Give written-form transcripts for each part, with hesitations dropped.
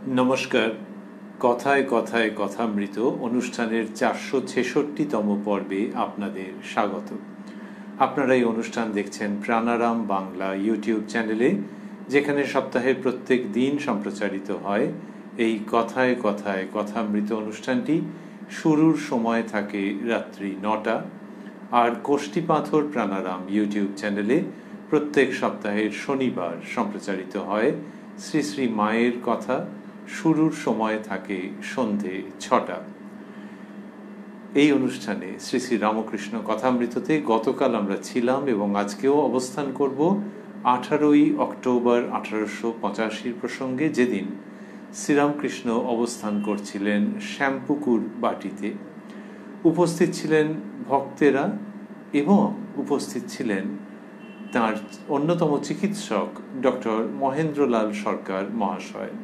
নমস্কার। কথায় কথায় কথামৃত অনুষ্ঠানের 466তম পর্বে আপনাদের স্বাগত। আপনারা এই অনুষ্ঠান দেখছেন প্রাণারাম বাংলা ইউটিউব চ্যানেলে, যেখানে সপ্তাহের প্রত্যেক দিন সম্প্রচারিত হয় এই কথায় কথায় কথামৃত অনুষ্ঠানটি। শুরুর সময় থাকে রাত্রি 9টা, আর কোষ্ঠী পাথর প্রাণারাম ইউটিউব চ্যানেলে প্রত্যেক সপ্তাহের শনিবার সম্প্রচারিত হয় শ্রী শ্রী মায়ের কথা। শুরুর সময় থাকে সন্ধে 6টা। এই অনুষ্ঠানে শ্রী শ্রী রামকৃষ্ণ কথামৃততে গতকাল আমরা ছিলাম এবং আজকেও অবস্থান করব 18ই অক্টোবর 1885 প্রসঙ্গে, যেদিন শ্রীরামকৃষ্ণ অবস্থান করছিলেন শ্যামপুকুর বাটিতে। উপস্থিত ছিলেন ভক্তেরা এবং উপস্থিত ছিলেন তাঁর অন্যতম চিকিৎসক ডক্টর মহেন্দ্রলাল সরকার মহাশয়।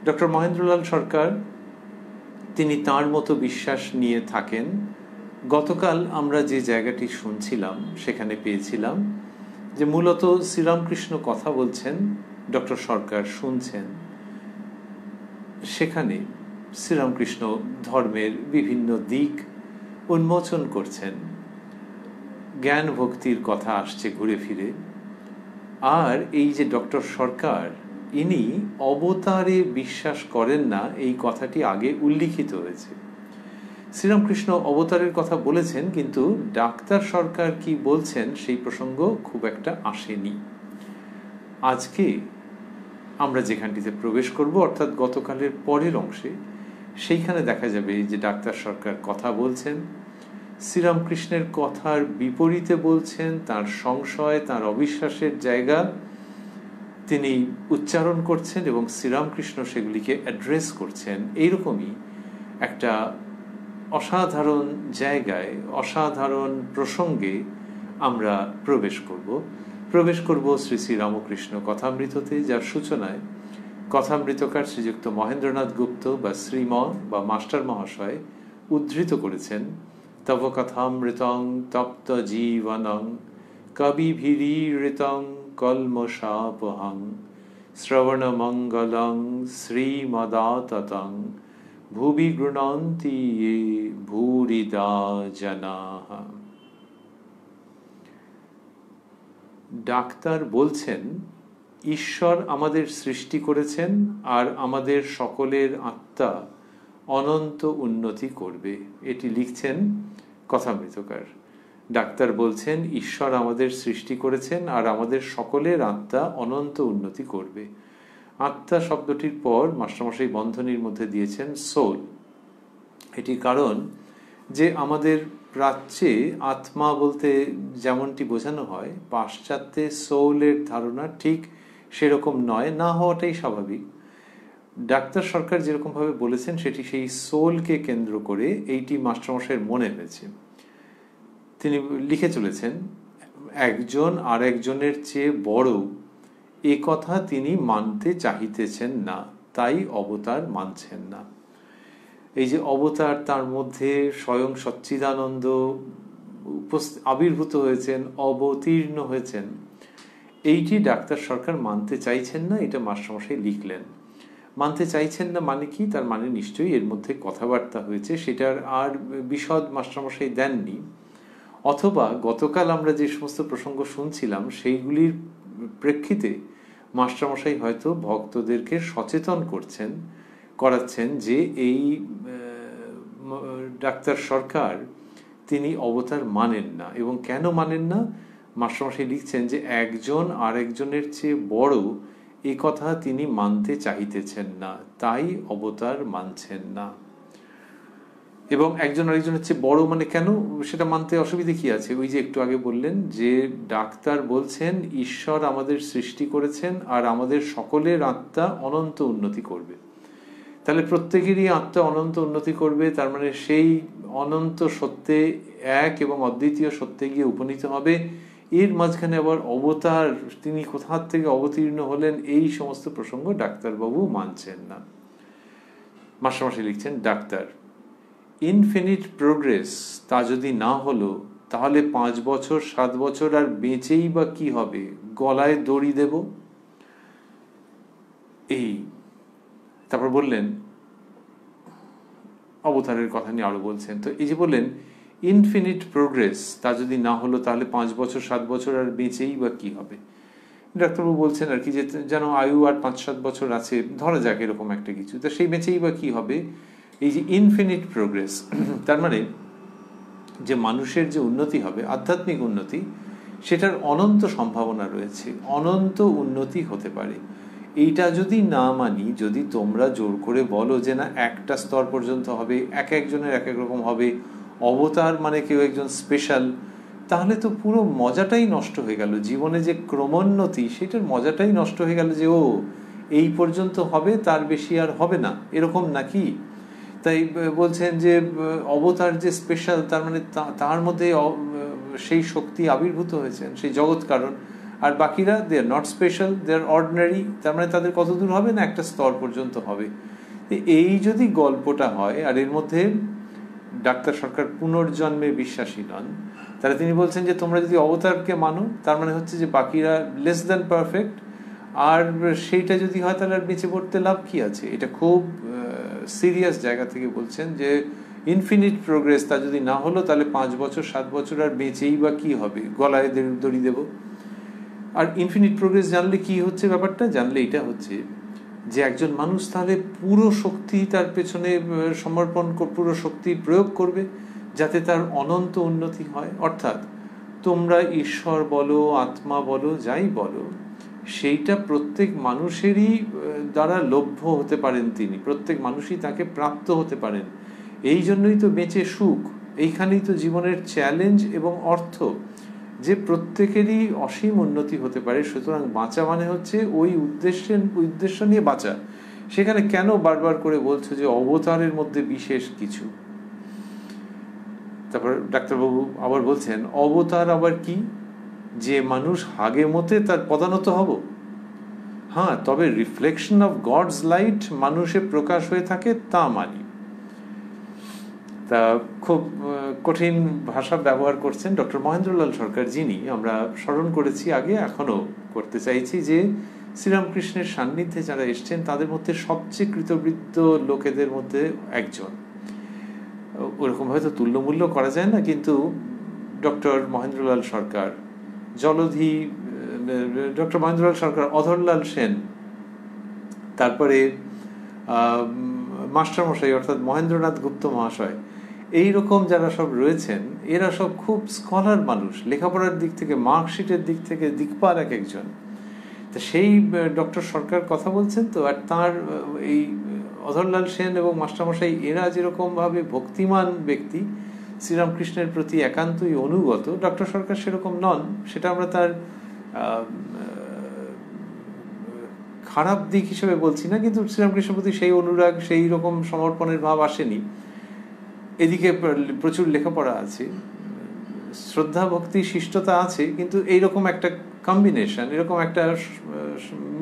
ডক্টর মহেন্দ্রলাল সরকার, তিনি তাঁর মতো বিশ্বাস নিয়ে থাকেন। গতকাল আমরা যে জায়গাটি শুনছিলাম সেখানে পেয়েছিলাম যে মূলত শ্রীরামকৃষ্ণ কথা বলছেন, ডক্টর সরকার শুনছেন। সেখানে শ্রীরামকৃষ্ণ ধর্মের বিভিন্ন দিক উন্মোচন করছেন, জ্ঞান ভক্তির কথা আসছে ঘুরে ফিরে। আর এই যে ডক্টর সরকার, ইনি অবতারে বিশ্বাস করেন না, এই কথাটি আগে উল্লিখিত হয়েছে। শ্রীরামকৃষ্ণ অবতারের কথা বলেছেন, কিন্তু ডাক্তার সরকার কি বলছেন সেই প্রসঙ্গ খুব একটা আসেনি। আজকে আমরা যেখানটিতে প্রবেশ করব, অর্থাৎ গতকালের পরের অংশে, সেইখানে দেখা যাবে যে ডাক্তার সরকার কথা বলছেন, শ্রীরামকৃষ্ণের কথার বিপরীতে বলছেন, তার সংশয়, তার অবিশ্বাসের জায়গা তিনি উচ্চারণ করছেন এবং শ্রীরামকৃষ্ণ সেগুলিকে অ্যাড্রেস করছেন। এইরকমই একটা অসাধারণ জায়গায়, অসাধারণ প্রসঙ্গে আমরা প্রবেশ করব শ্রী শ্রী রামকৃষ্ণ কথামৃততে, যার সূচনায় কথামৃতকার শ্রীযুক্ত মহেন্দ্রনাথ গুপ্ত বা শ্রীম বা মাস্টার মহাশয় উদ্ধৃত করেছেন, তব কথামৃতং তপ্ত জীবনং কবিভিরীড়িতং কলমশাপহং শ্রবণমঙ্গলং শ্রীমদাততং ভুবি গৃণন্তি ये ভূরিদা জনাঃ। ডাক্তার বলছেন, ঈশ্বর আমাদের সৃষ্টি করেছেন আর আমাদের সকলের আত্মা অনন্ত উন্নতি করবে। এটি লিখছেন কথামৃতকার। ডাক্তার বলছেন, ঈশ্বর আমাদের সৃষ্টি করেছেন আর আমাদের সকলের আত্মা অনন্ত উন্নতি করবে। আত্মা শব্দটির পর মাস্টারমশাই বন্ধনীর মধ্যে দিয়েছেন সোল। এটি কারণ যে আমাদের প্রাচ্যে আত্মা বলতে যেমনটি বোঝানো হয়, পাশ্চাত্যে সোলের ধারণা ঠিক সেরকম নয়, না হওয়াটাই স্বাভাবিক। ডাক্তার সরকার যেরকমভাবে বলেছেন সেটি সেই সোলকে কেন্দ্র করে এইটি মাস্টারমশাইয়ের মনে হয়েছে। তিনি লিখে চলেছেন, একজন আর একজনের চেয়ে বড় এ কথা তিনি মানতে চাহিতেছেন না, তাই অবতার মানছেন না। এই যে অবতার, তার মধ্যে স্বয়ং সচ্চিদানন্দ আবির্ভূত হয়েছেন, অবতীর্ণ হয়েছেন, এইটি ডাক্তার সরকার মানতে চাইছেন না। এটা মাস্টারমশাই লিখলেন। মানতে চাইছেন না মানে কি? তার মানে নিশ্চয়ই এর মধ্যে কথাবার্তা হয়েছে, সেটার আর বিশদ মাস্টারমশাই দেননি। অথবা গতকাল আমরা যে সমস্ত প্রসঙ্গ শুনছিলাম সেইগুলির প্রেক্ষিতে মাস্টারমশাই হয়তো ভক্তদেরকে সচেতন করাচ্ছেন যে এই ডাক্তার সরকার তিনি অবতার মানেন না। এবং কেন মানেন না? মাস্টারমশাই লিখছেন যে একজন আর একজনের চেয়ে বড় এ কথা তিনি মানতে চাহিতেছেন না, তাই অবতার মানছেন না। এবং একজন আরেকজনের চেয়ে বড় মানে কেন সেটা মানতে অসুবিধে কি আছে? ওই যে একটু আগে বললেন যে ডাক্তার বলছেন ঈশ্বর আমাদের সৃষ্টি করেছেন আর আমাদের সকলের আত্মা অনন্ত উন্নতি করবে। তাহলে প্রত্যেকেরই আত্মা অনন্ত উন্নতি করবে, তার মানে সেই অনন্ত সত্যে, এক এবং অদ্বিতীয় সত্যে গিয়ে উপনীত হবে। এর মাঝখানে আবার অবতার, তিনি কোথা থেকে অবতীর্ণ হলেন, এই সমস্ত প্রসঙ্গ ডাক্তারবাবু মানছেন না। মাস্টারমশাই লিখছেন, ডাক্তার ইনফিনিট প্রোগ্রেস তা যদি না হলো, তাহলে 5 বছর 7 বছর আর বেঁচেই বা কি হবে? গলায় দড়ি দেব? এই তারপর বললেন অবতারের কথা নিয়ে আরো বলছেন। তো এই যে বললেন ইনফিনিট প্রোগ্রেস, তা যদি না হলো তাহলে 5 বছর 7 বছর আর বেঁচেই বা কি হবে। ডাক্তারবাবু বলছেন আর কি যে যেন আয়ু আর 5-7 বছর আছে, ধরা যাক এরকম একটা কিছু, তো সেই বেঁচেই বা কি হবে। এই যে ইনফিনিট প্রোগ্রেস, তার মানে যে মানুষের যে উন্নতি হবে, আধ্যাত্মিক উন্নতি, সেটার অনন্ত সম্ভাবনা রয়েছে, অনন্ত উন্নতি হতে পারে। এইটা যদি না মানি, যদি তোমরা জোর করে বলো যে না একটা স্তর পর্যন্ত হবে, এক একজনের এক এক রকম হবে, অবতার মানে কেউ একজন স্পেশাল, তাহলে তো পুরো মজাটাই নষ্ট হয়ে গেল। জীবনে যে ক্রমোন্নতি, সেটার মজাটাই নষ্ট হয়ে গেল, যে ও এই পর্যন্ত হবে, তার বেশি আর হবে না, এরকম নাকি। তাই বলছেন যে অবতার যে স্পেশাল, তার মানে তার মধ্যে সেই শক্তি আবির্ভূত হয়েছেন, সেই জগৎ কারণ, আর বাকিরা they are not special, they are ordinary, তার মানে তাদের কত দূর হবে, না একটা স্তর পর্যন্ত হবে। এই যদি গল্পটা হয়, আর এর মধ্যে ডাক্তার সরকার পুনর্জন্মে বিশ্বাসী নন, তাহলে তিনি বলছেন যে তোমরা যদি অবতারকে মানো, তার মানে হচ্ছে যে বাকিরা লেস দ্যান পারফেক্ট, আর সেইটা যদি হয় তাহলে আর বেঁচে পড়তে লাভ কি আছে। এটা খুব সিরিয়াস জায়গা থেকে বলছেন যে ইনফিনিট প্রোগ্রেস, তা যদি না হলো তাহলে 5 বছর 7 বছর আর বেঁচেই বা কি হবে, গলায় দড়ি দেব। আর ইনফিনিট প্রোগ্রেস জানলে কি হচ্ছে, ব্যাপারটা জানলে এটা হচ্ছে যে একজন মানুষ তাহলে পুরো শক্তি তার পেছনে সমর্পণ, পুরো শক্তি প্রয়োগ করবে যাতে তার অনন্ত উন্নতি হয়। অর্থাৎ তোমরা ঈশ্বর বলো, আত্মা বলো, যাই বলো, সেইটা প্রত্যেক মানুষেরই দ্বারা লভ্য হতে পারেন তিনি, প্রত্যেক মানুষই তাকে প্রাপ্ত হতে পারেন। এই জন্যই তো বেঁচে সুখ, এইখানেই তো জীবনের চ্যালেঞ্জ এবং অর্থ, যে প্রত্যেকেরই অসীম উন্নতি হতে পারে। সুতরাং বাঁচা মানে হচ্ছে ওই উদ্দেশ্য নিয়ে বাঁচা। সেখানে কেন বারবার করে বলছো যে অবতারের মধ্যে বিশেষ কিছু। তারপর ডাক্তারবাবু আবার বলছেন অবতার আবার কি, যে মানুষ হাগে মতে তার পদানত হব। হ্যাঁ, তবে রিফ্লেকশন অফ গডস লাইট মানুষে প্রকাশ হয়ে থাকে, তা মানি। তা খুব কঠিন ভাষা ব্যবহার করছেন ডক্টর মহেন্দ্রলাল সরকার, যিনি আমরা স্মরণ করেছি আগে, এখনো করতে চাইছি, যে শ্রীরামকৃষ্ণের সান্নিধ্যে যারা এসছেন তাদের মধ্যে সবচেয়ে কৃতবৃত্ত লোকেদের মধ্যে একজন। ওরকম হয়তো তুল্যমূল্য করা যায় না, কিন্তু ডক্টর মহেন্দ্রলাল সরকার, জলধি ডক্টর মহেন্দ্রলাল সরকার, অধরলাল সেন, তারপরে মাস্টারমশাই অর্থাৎ মহেন্দ্রনাথ গুপ্ত মহাশয়, এইরকম যারা সব রয়েছেন, এরা সব খুব স্কলার মানুষ, লেখাপড়ার দিক থেকে, মার্কশিটের দিক থেকে দিকপাল এক একজন। তা সেই ডক্টর সরকার কথা বলছেন তো, আর তাঁর এই অধরলাল সেন এবং মাস্টারমশাই, এরা যেরকমভাবে ভক্তিমান ব্যক্তি, শ্রীরামকৃষ্ণের প্রতি একান্তই অনুগত, ডক্টর সরকার সেরকম নন। সেটা আমরা তার খারাপ দিক হিসেবে বলছি না, কিন্তু শ্রীরামকৃষ্ণের প্রতি সেই অনুরাগ, সেই রকম সমর্পণের ভাব আসেনি। এদিকে প্রচুর লেখাপড়া আছে, শ্রদ্ধা ভক্তি শিষ্টতা আছে, কিন্তু এইরকম একটা কম্বিনেশন, এরকম একটা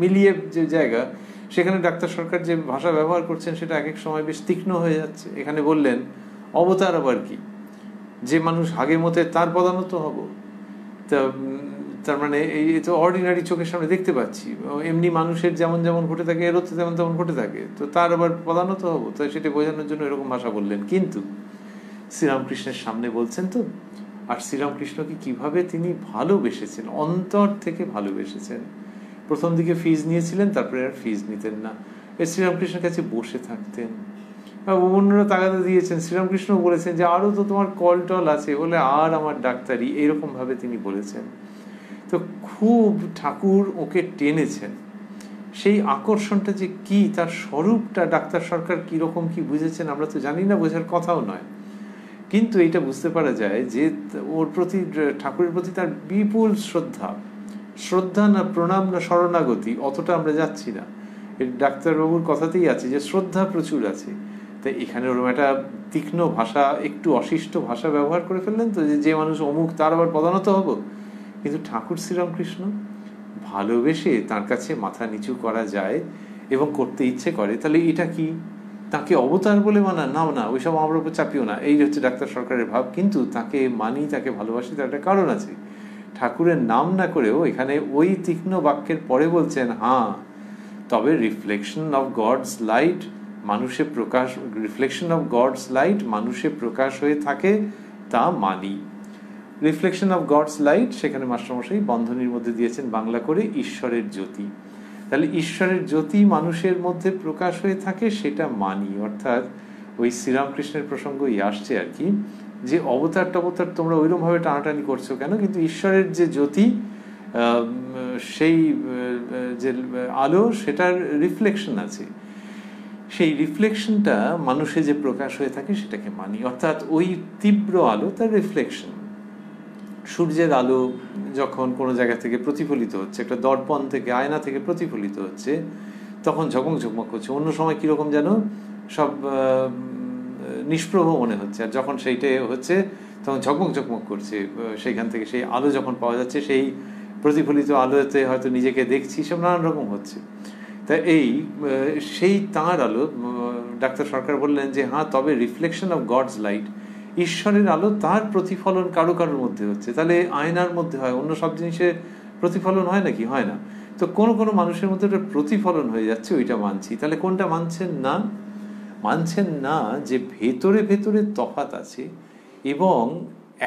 মিলিয়ে যে জায়গা, সেখানে ডাক্তার সরকার যে ভাষা ব্যবহার করছেন সেটা এক এক সময় বেশ তীক্ষ্ণ হয়ে যাচ্ছে। এখানে বললেন অবতার আবার কি, যে মানুষ হাগে মতে তার পদানত হব। তা তার মানে এই তো অর্ডিনারি চোখের সামনে দেখতে পাচ্ছি, এমনি মানুষের যেমন যেমন ঘটে থাকে এরও তো তেমন তেমন ঘটে থাকে, তো তার আবার পদানত হব, তো সেটা বোঝানোর জন্য এরকম ভাষা বললেন। কিন্তু শ্রীরামকৃষ্ণের সামনে বলছেন তো, আর শ্রীরামকৃষ্ণকে কিভাবে তিনি ভালোবেসেছেন, অন্তর থেকে ভালোবেসেছেন। প্রথম দিকে ফিজ নিয়েছিলেন, তারপরে আর ফিজ নিতেন না, শ্রীরামকৃষ্ণের কাছে বসে থাকতেন। অন্যরা তাগাদা দিয়েছেন, শ্রীরামকৃষ্ণ বলেছেন যে আরো তো তোমার কল টল আছে, বলে আর আমার ডাক্তারি, এইরকম ভাবে তিনি বলেছেন। তো খুব ঠাকুর ওকে টেনেছেন। সেই আকর্ষণটা যে কি, তার স্বরূপটা ডাক্তার সরকার কিরকম কি বুঝেছেন আমরা তো জানি না, বোঝার কথাও নয়, কিন্তু এটা বুঝতে পারা যায় যে ওর প্রতি, ঠাকুরের প্রতি তার বিপুল শ্রদ্ধা না প্রণাম না শরণাগতি, অতটা আমরা যাচ্ছি না। ডাক্তারবাবুর কথাতেই আছে যে শ্রদ্ধা প্রচুর আছে। তাই এখানে ওরকম একটা তীক্ষ্ণ ভাষা, একটু অশিষ্ট ভাষা ব্যবহার করে ফেললেন তো, যে মানুষ অমুক তার আবার পদানত হব। কিন্তু ঠাকুর শ্রীরামকৃষ্ণ ভালোবেসে তার কাছে মাথা নিচু করা যায় এবং করতে ইচ্ছে করে, তাহলে এটা কি তাকে অবতার বলে মানা? নাও না, ওইসব আমার উপর চাপিও না, এই হচ্ছে ডাক্তার সরকারের ভাব। কিন্তু তাকে মানি, তাকে ভালোবাসি, তার একটা কারণ আছে। ঠাকুরের নাম না করেও এখানে ওই তীক্ষ্ণ বাক্যের পরে বলছেন, হ্যাঁ তবে রিফ্লেকশন অফ গডস লাইট মানুষে প্রকাশ হয়ে থাকে, তা মানি। রিফ্লেকশন অফ গডস লাইট, সেখানে মাস্টারমশাই বন্ধনীর মধ্যে দিয়েছেন বাংলা করে ঈশ্বরের জ্যোতি। তাহলে ঈশ্বরের জ্যোতি মানুষের মধ্যে প্রকাশ হয়ে থাকে, সেটা মানি। অর্থাৎ ওই শ্রীরামকৃষ্ণের প্রসঙ্গই আসছে আর কি, যে অবতার টবতার তোমরা ওইরকম ভাবে টানাটানি করছো কেন, কিন্তু ঈশ্বরের যে জ্যোতি, সেই যে আলো, সেটার রিফ্লেকশন আছে, সেই রিফ্লেকশনটা মানুষে যে প্রকাশ হয়ে থাকে সেটাকে মানি। অর্থাৎ ওই তীব্র আলো তার রিফ্লেকশন। সূর্যের আলো যখন কোনো জায়গা থেকে প্রতিফলিত হচ্ছে, একটা দর্পণ থেকে, আয়না থেকে প্রতিফলিত হচ্ছে, তখন ঝকমক ঝকমক করছে। অন্য সময় কীরকম যেন সব নিষ্প্রভ মনে হচ্ছে, আর যখন সেইটা হচ্ছে তখন ঝকমক ঝকমক করছে। সেইখান থেকে সেই আলো যখন পাওয়া যাচ্ছে, সেই প্রতিফলিত আলোতে হয়তো নিজেকে দেখছি, সব নানান রকম হচ্ছে। তা সেই তাঁর আলো, ডাক্তার সরকার বললেন যে হ্যাঁ, তবে রিফ্লেকশন অফ গডস লাইট, ঈশ্বরের আলো তার প্রতিফলন কারো কারোর মধ্যে হচ্ছে। তাহলে আয়নার মধ্যে হয়, অন্য সব জিনিসের প্রতিফলন হয় নাকি? হয় না। তো কোনো কোনো মানুষের মধ্যে একটা প্রতিফলন হয়ে যাচ্ছে, ওইটা মানছি। তাহলে কোনটা মানছেন না? মানছেন না যে ভেতরে ভেতরে তফাৎ আছে, এবং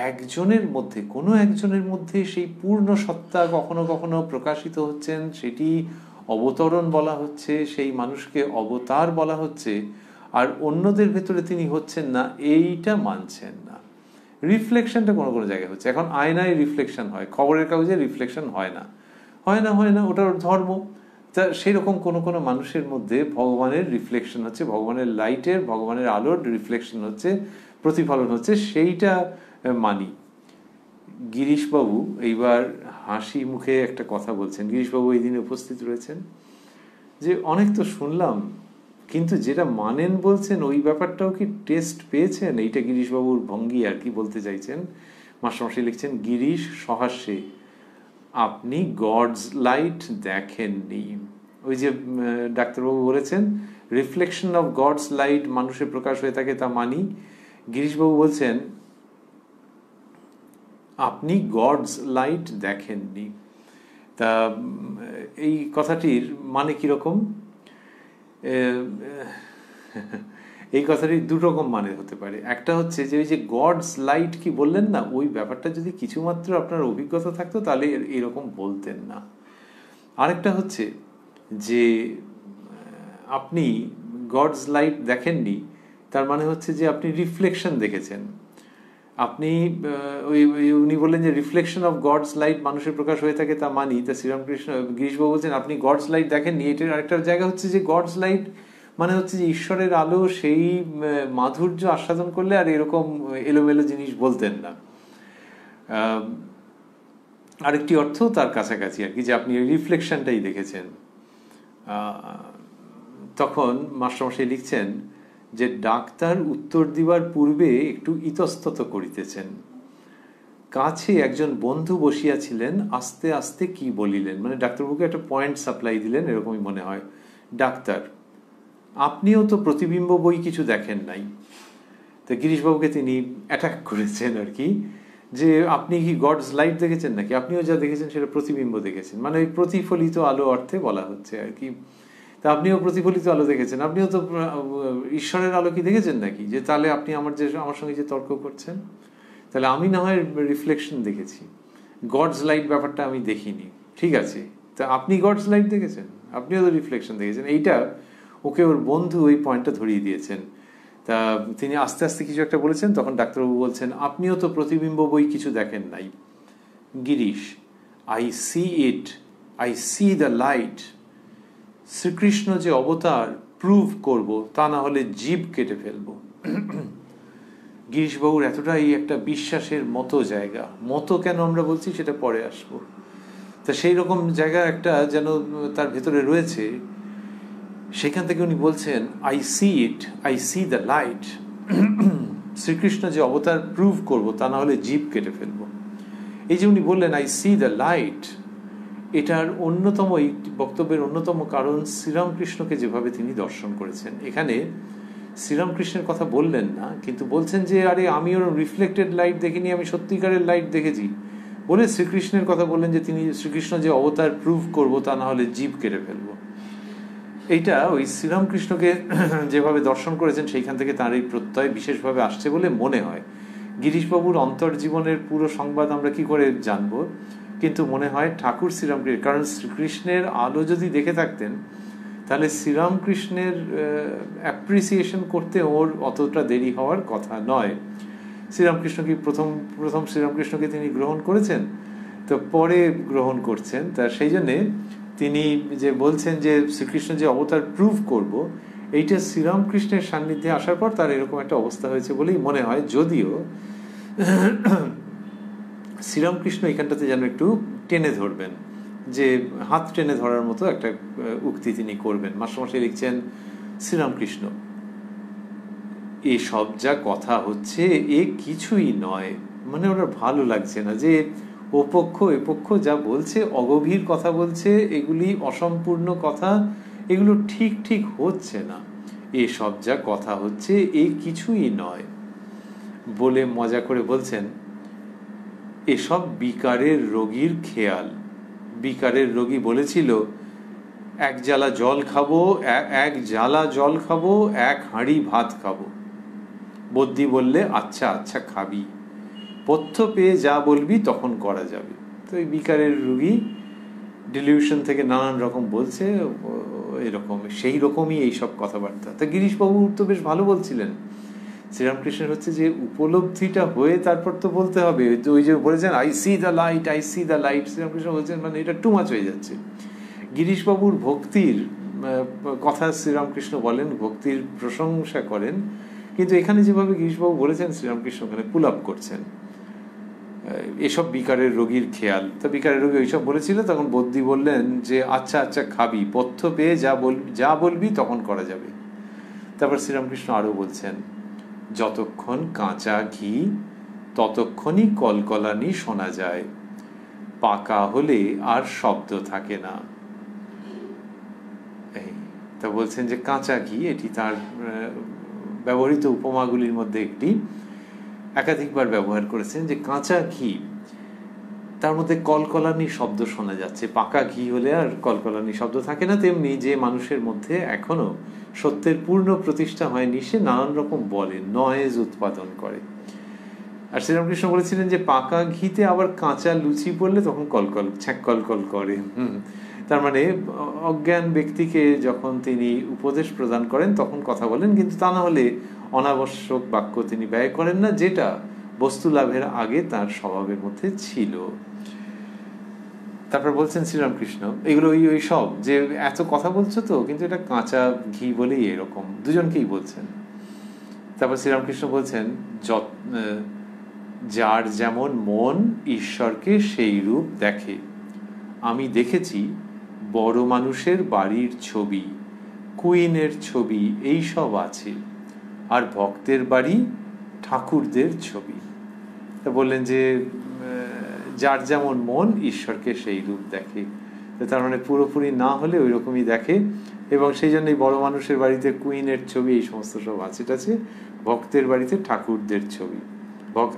একজনের মধ্যে, কোনো একজনের মধ্যে সেই পূর্ণ সত্তা কখনো কখনো প্রকাশিত হচ্ছেন, সেটি অবতরণ বলা হচ্ছে, সেই মানুষকে অবতার বলা হচ্ছে, আর অন্যদের ভেতরে তিনি হচ্ছেন না, এইটা মানছেন না। রিফ্লেকশনটা কোনো কোনো জায়গায় হচ্ছে। এখন আয়নায় রিফ্লেকশন হয়, খবরের কাগজে রিফ্লেকশন হয় না, ওটা ওর ধর্ম। তা সেরকম কোনো কোনো মানুষের মধ্যে ভগবানের রিফ্লেকশন হচ্ছে, ভগবানের লাইটের, ভগবানের আলোর রিফ্লেকশন হচ্ছে, প্রতিফলন হচ্ছে, সেইটা মানি। গিরিশবাবু এইবার হাসি মুখে একটা কথা বলছেন। গিরিশবাবু এই দিনে উপস্থিত রয়েছেন, যে অনেক তো শুনলাম, কিন্তু যেটা মানেন বলছেন ওই ব্যাপারটাও কি টেস্ট পেয়েছেন? এইটা গিরিশবাবুর ভঙ্গি আর কি বলতে চাইছেন। মাস্টারমশাই লিখছেন গিরিশ সহাস্যে, আপনি গডস লাইট দেখেননি। ওই যে ডাক্তারবাবু বলেছেন রিফ্লেকশন অফ গডস লাইট মানুষের প্রকাশ হয়ে থাকে, তা মানি। গিরিশবাবু বলছেন আপনি গডস লাইট দেখেননি। তা এই কথাটির মানে কিরকম? এই কথাটির দুরকম মানে হতে পারে। একটা হচ্ছে যে ওই যে গডস লাইট কি বললেন না, ওই ব্যাপারটা যদি কিছুমাত্র আপনার অভিজ্ঞতা থাকতো তাহলে এরকম বলতেন না। আরেকটা হচ্ছে যে আপনি গডস লাইট দেখেননি, তার মানে হচ্ছে যে আপনি রিফ্লেকশন দেখেছেন। আপনি উনি বললেন যে রিফ্লেকশন অফ গডস লাইট মানুষের প্রকাশ হয়ে থাকে, তা মানি। তা শ্রীরামকৃষ্ণ গিরিশবাবু বলছেন আপনি গডস লাইট দেখেননি। এটার আরেকটা জায়গা হচ্ছে যে গডস লাইট মানে হচ্ছে যে ঈশ্বরের আলো, সেই মাধুর্য আস্বাদন করলে আর এরকম এলোমেলো জিনিস বলতেন না। আরেকটি অর্থ তার কাছাকাছি আর কি, যে আপনি রিফ্লেকশনটাই দেখেছেন। তখন মাস্টারমশাই লিখছেন যে ডাক্তার উত্তর দিবার পূর্বে একটু ইতস্তত করিতেছেন। কাছে একজন বন্ধু বসিয়াছিলেন, আস্তে আস্তে কি বলিলেন, মানে ডাক্তারবাবুকে একটা পয়েন্ট সাপ্লাই দিলেন, এরকমই মনে হয়। ডাক্তার, আপনিও তো প্রতিবিম্ব বই কিছু দেখেন নাই। তো গিরিশবাবুকে তিনি অ্যাটাক করেছেন আর কি, যে আপনি কি গডস লাইট দেখেছেন নাকি? আপনিও যা দেখেছেন সেটা প্রতিবিম্ব দেখেছেন, মানে ওই প্রতিফলিত আলো অর্থে বলা হচ্ছে আর কি। তা আপনিও প্রতিফলিত আলো দেখেছেন, আপনিও তো ঈশ্বরের আলো কি দেখেছেন নাকি? যে তাহলে আপনি আমার সঙ্গে যে তর্ক করছেন, তাহলে আমি না হয় রিফ্লেকশন দেখেছি, গডস লাইট ব্যাপারটা আমি দেখিনি, ঠিক আছে। তা আপনি গডস লাইট দেখেছেন, আপনিও তো রিফ্লেকশন দেখেছেন। এইটা ওকে ওর বন্ধু ওই পয়েন্টটা ধরিয়ে দিয়েছেন। তা তিনি আস্তে আস্তে কিছু একটা বলেছেন, তখন ডাক্তারবাবু বলছেন আপনিও তো প্রতিবিম্ব বই কিছু দেখেন নাই। Girish, I see it, I see the light. Srikrishna যে অবতার প্রুভ করব, তা না হলে জীব কেটে ফেলবো। গিরিশবাবুর এতটাই একটা বিশ্বাসের মতো জায়গা, মতো কেন আমরা বলছি সেটা পরে আসবো। তা সেই রকম জায়গা একটা যেন তার ভেতরে রয়েছে। সেখান থেকে উনি বলছেন I see it, I see the light. Srikrishna যে অবতার প্রুভ করব, তা না হলে জীব কেটে ফেলবো। এই যে উনি বললেন আই সি দ্য লাইট, এটার অন্যতম, এই বক্তব্যের অন্যতম কারণ শ্রীরামকৃষ্ণকে যেভাবে তিনি দর্শন করেছেন। এখানে শ্রীরামকৃষ্ণের কথা বললেন না, কিন্তু বলছেন যে আরে আমি ওর রিফ্লেক্টেড লাইট দেখিনি, আমি সত্যিকারের লাইট দেখেছি বলে শ্রীকৃষ্ণের কথা বললেন, যে তিনি শ্রীকৃষ্ণ যে অবতার প্রুভ করব, তা না হলে জীব কেটে ফেলবো। এইটা ওই শ্রীরামকৃষ্ণকে যেভাবে দর্শন করেছেন সেইখান থেকে তার এই প্রত্যয় বিশেষভাবে আসছে বলে মনে হয়। গিরিশবাবুর অন্তর্জীবনের পুরো সংবাদ আমরা কি করে জানবো, কিন্তু মনে হয় ঠাকুর শ্রীরামকৃষ্ণ, কারণ শ্রীকৃষ্ণের আলো যদি দেখে থাকতেন তাহলে শ্রীরামকৃষ্ণের অ্যাপ্রিসিয়েশন করতে ওর অতটা দেরি হওয়ার কথা নয়। শ্রীরামকৃষ্ণ কি প্রথম শ্রীরামকৃষ্ণকে তিনি গ্রহণ করেছেন, তো পরে গ্রহণ করছেন। তা সেই জন্যে তিনি যে বলছেন যে শ্রীকৃষ্ণ যে অবতার প্রুভ করব, এইটা শ্রীরামকৃষ্ণের সান্নিধ্যে আসার পর তার এরকম একটা অবস্থা হয়েছে বলেই মনে হয়। যদিও শ্রীরামকৃষ্ণ এখানটাতে যেন একটু টেনে ধরবেন, যে হাত টেনে ধরার মতো একটা উক্তি তিনি করবেন। মাস্টারমশাই লিখছেন, শ্রীরামকৃষ্ণ এসব যা কথা হচ্ছে এ কিছুই নয়, মানে ওনার ভালো লাগছে না যে ওপক্ষ এপক্ষ যা বলছে অগভীর কথা বলছে, এগুলি অসম্পূর্ণ কথা, এগুলো ঠিক ঠিক হচ্ছে না, এসব যা কথা হচ্ছে এ কিছুই নয় বলে মজা করে বলছেন, এসব বিকারের রোগীর খেয়াল। বিকারের রোগী বলেছিল এক জালা জল খাবো, এক জালা জল খাবো, এক হাঁড়ি ভাত খাবো। বদ্যি বললে আচ্ছা আচ্ছা খাবি, পথ্য পেয়ে যা বলবি তখন করা যাবে। তো এই বিকারের রোগী ডিলিউশন থেকে নানান রকম বলছে, এরকম সেই রকমই এইসব কথাবার্তা। তা গিরিশবাবু তো বেশ ভালো বলছিলেন। শ্রীরামকৃষ্ণের হচ্ছে যে উপলব্ধিটা হয়ে তারপর তো বলতে হবে। ওই যে বলেছেন I see the light, I see the light, Sriramakrishna বলছেন মানে এটা টু মাচ হয়ে যাচ্ছে। গিরিশবাবুর ভক্তির কথা শ্রীরামকৃষ্ণ বলেন, ভক্তির প্রশংসা করেন, কিন্তু এখানে যেভাবে গিরিশবাবু বলেছেন শ্রীরামকৃষ্ণ ওখানে পুল আপ করছেন। এসব বিকারের রোগীর খেয়াল। তা বিকারের রোগী ওইসব বলেছিল, তখন বদ্যি বললেন যে আচ্ছা আচ্ছা খাবি, পথ্য পেয়ে যা বলবি তখন করা যাবে। তারপর শ্রীরামকৃষ্ণ আরো বলছেন, যতক্ষণ কাঁচা ঘি ততক্ষণই কলকলানি শোনা যায়, পাকা হলে আর শব্দ থাকে না। এই তা বলছেন যে কাঁচা ঘি, এটি তার ব্যবহৃত উপমাগুলির মধ্যে একটি, একাধিকবার ব্যবহার করেছেন যে কাঁচা ঘি, তার মধ্যে কলকলানি শব্দ শোনা যাচ্ছে। পাকা ঘি হলে আর কলকলানি শব্দ থাকে না। তেমনি যে মানুষের মধ্যে এখনো সত্যের পূর্ণ প্রতিষ্ঠা হয়নি, সে নানান রকম বলে, নয়েজ উৎপাদন করে। আর শ্রীরামকৃষ্ণ বলেছিলেন যে পাকা ঘিতে আবার কাঁচা লুচি পড়লে তখন কলকল ছ্যাঁক কলকল করে। তার মানে অজ্ঞান ব্যক্তিকে যখন তিনি উপদেশ প্রদান করেন তখন কথা বলেন, কিন্তু তা না হলে অনাবশ্যক বাক্য তিনি ব্যয় করেন না, যেটা বস্তু লাভের আগে তার স্বভাবের মধ্যে ছিল। তারপর বলছেন শ্রীরামকৃষ্ণ, এগুলো ওই সব যে এত কথা বলছো তো, কিন্তু এটা কাঁচা ঘি বলেই এরকম, দুজনকেই বলছেন। তারপর শ্রীরামকৃষ্ণ বলছেন, যার যেমন মন ঈশ্বরকে সেই রূপ দেখে। আমি দেখেছি বড় মানুষের বাড়ির ছবি, কুইনের ছবি, এই সব আছে, আর ভক্তের বাড়ি ঠাকুরদের ছবি। তা বললেন যে যার যেমন মন ঈশ্বরকে সেই রূপ দেখে, তার মানে পুরোপুরি না হলে ওই রকমই দেখে, এবং সেই জন্যই বড় মানুষের বাড়িতে কুইনের ছবি এই সমস্ত সব আছে, ভক্তের বাড়িতে ঠাকুরদের ছবি,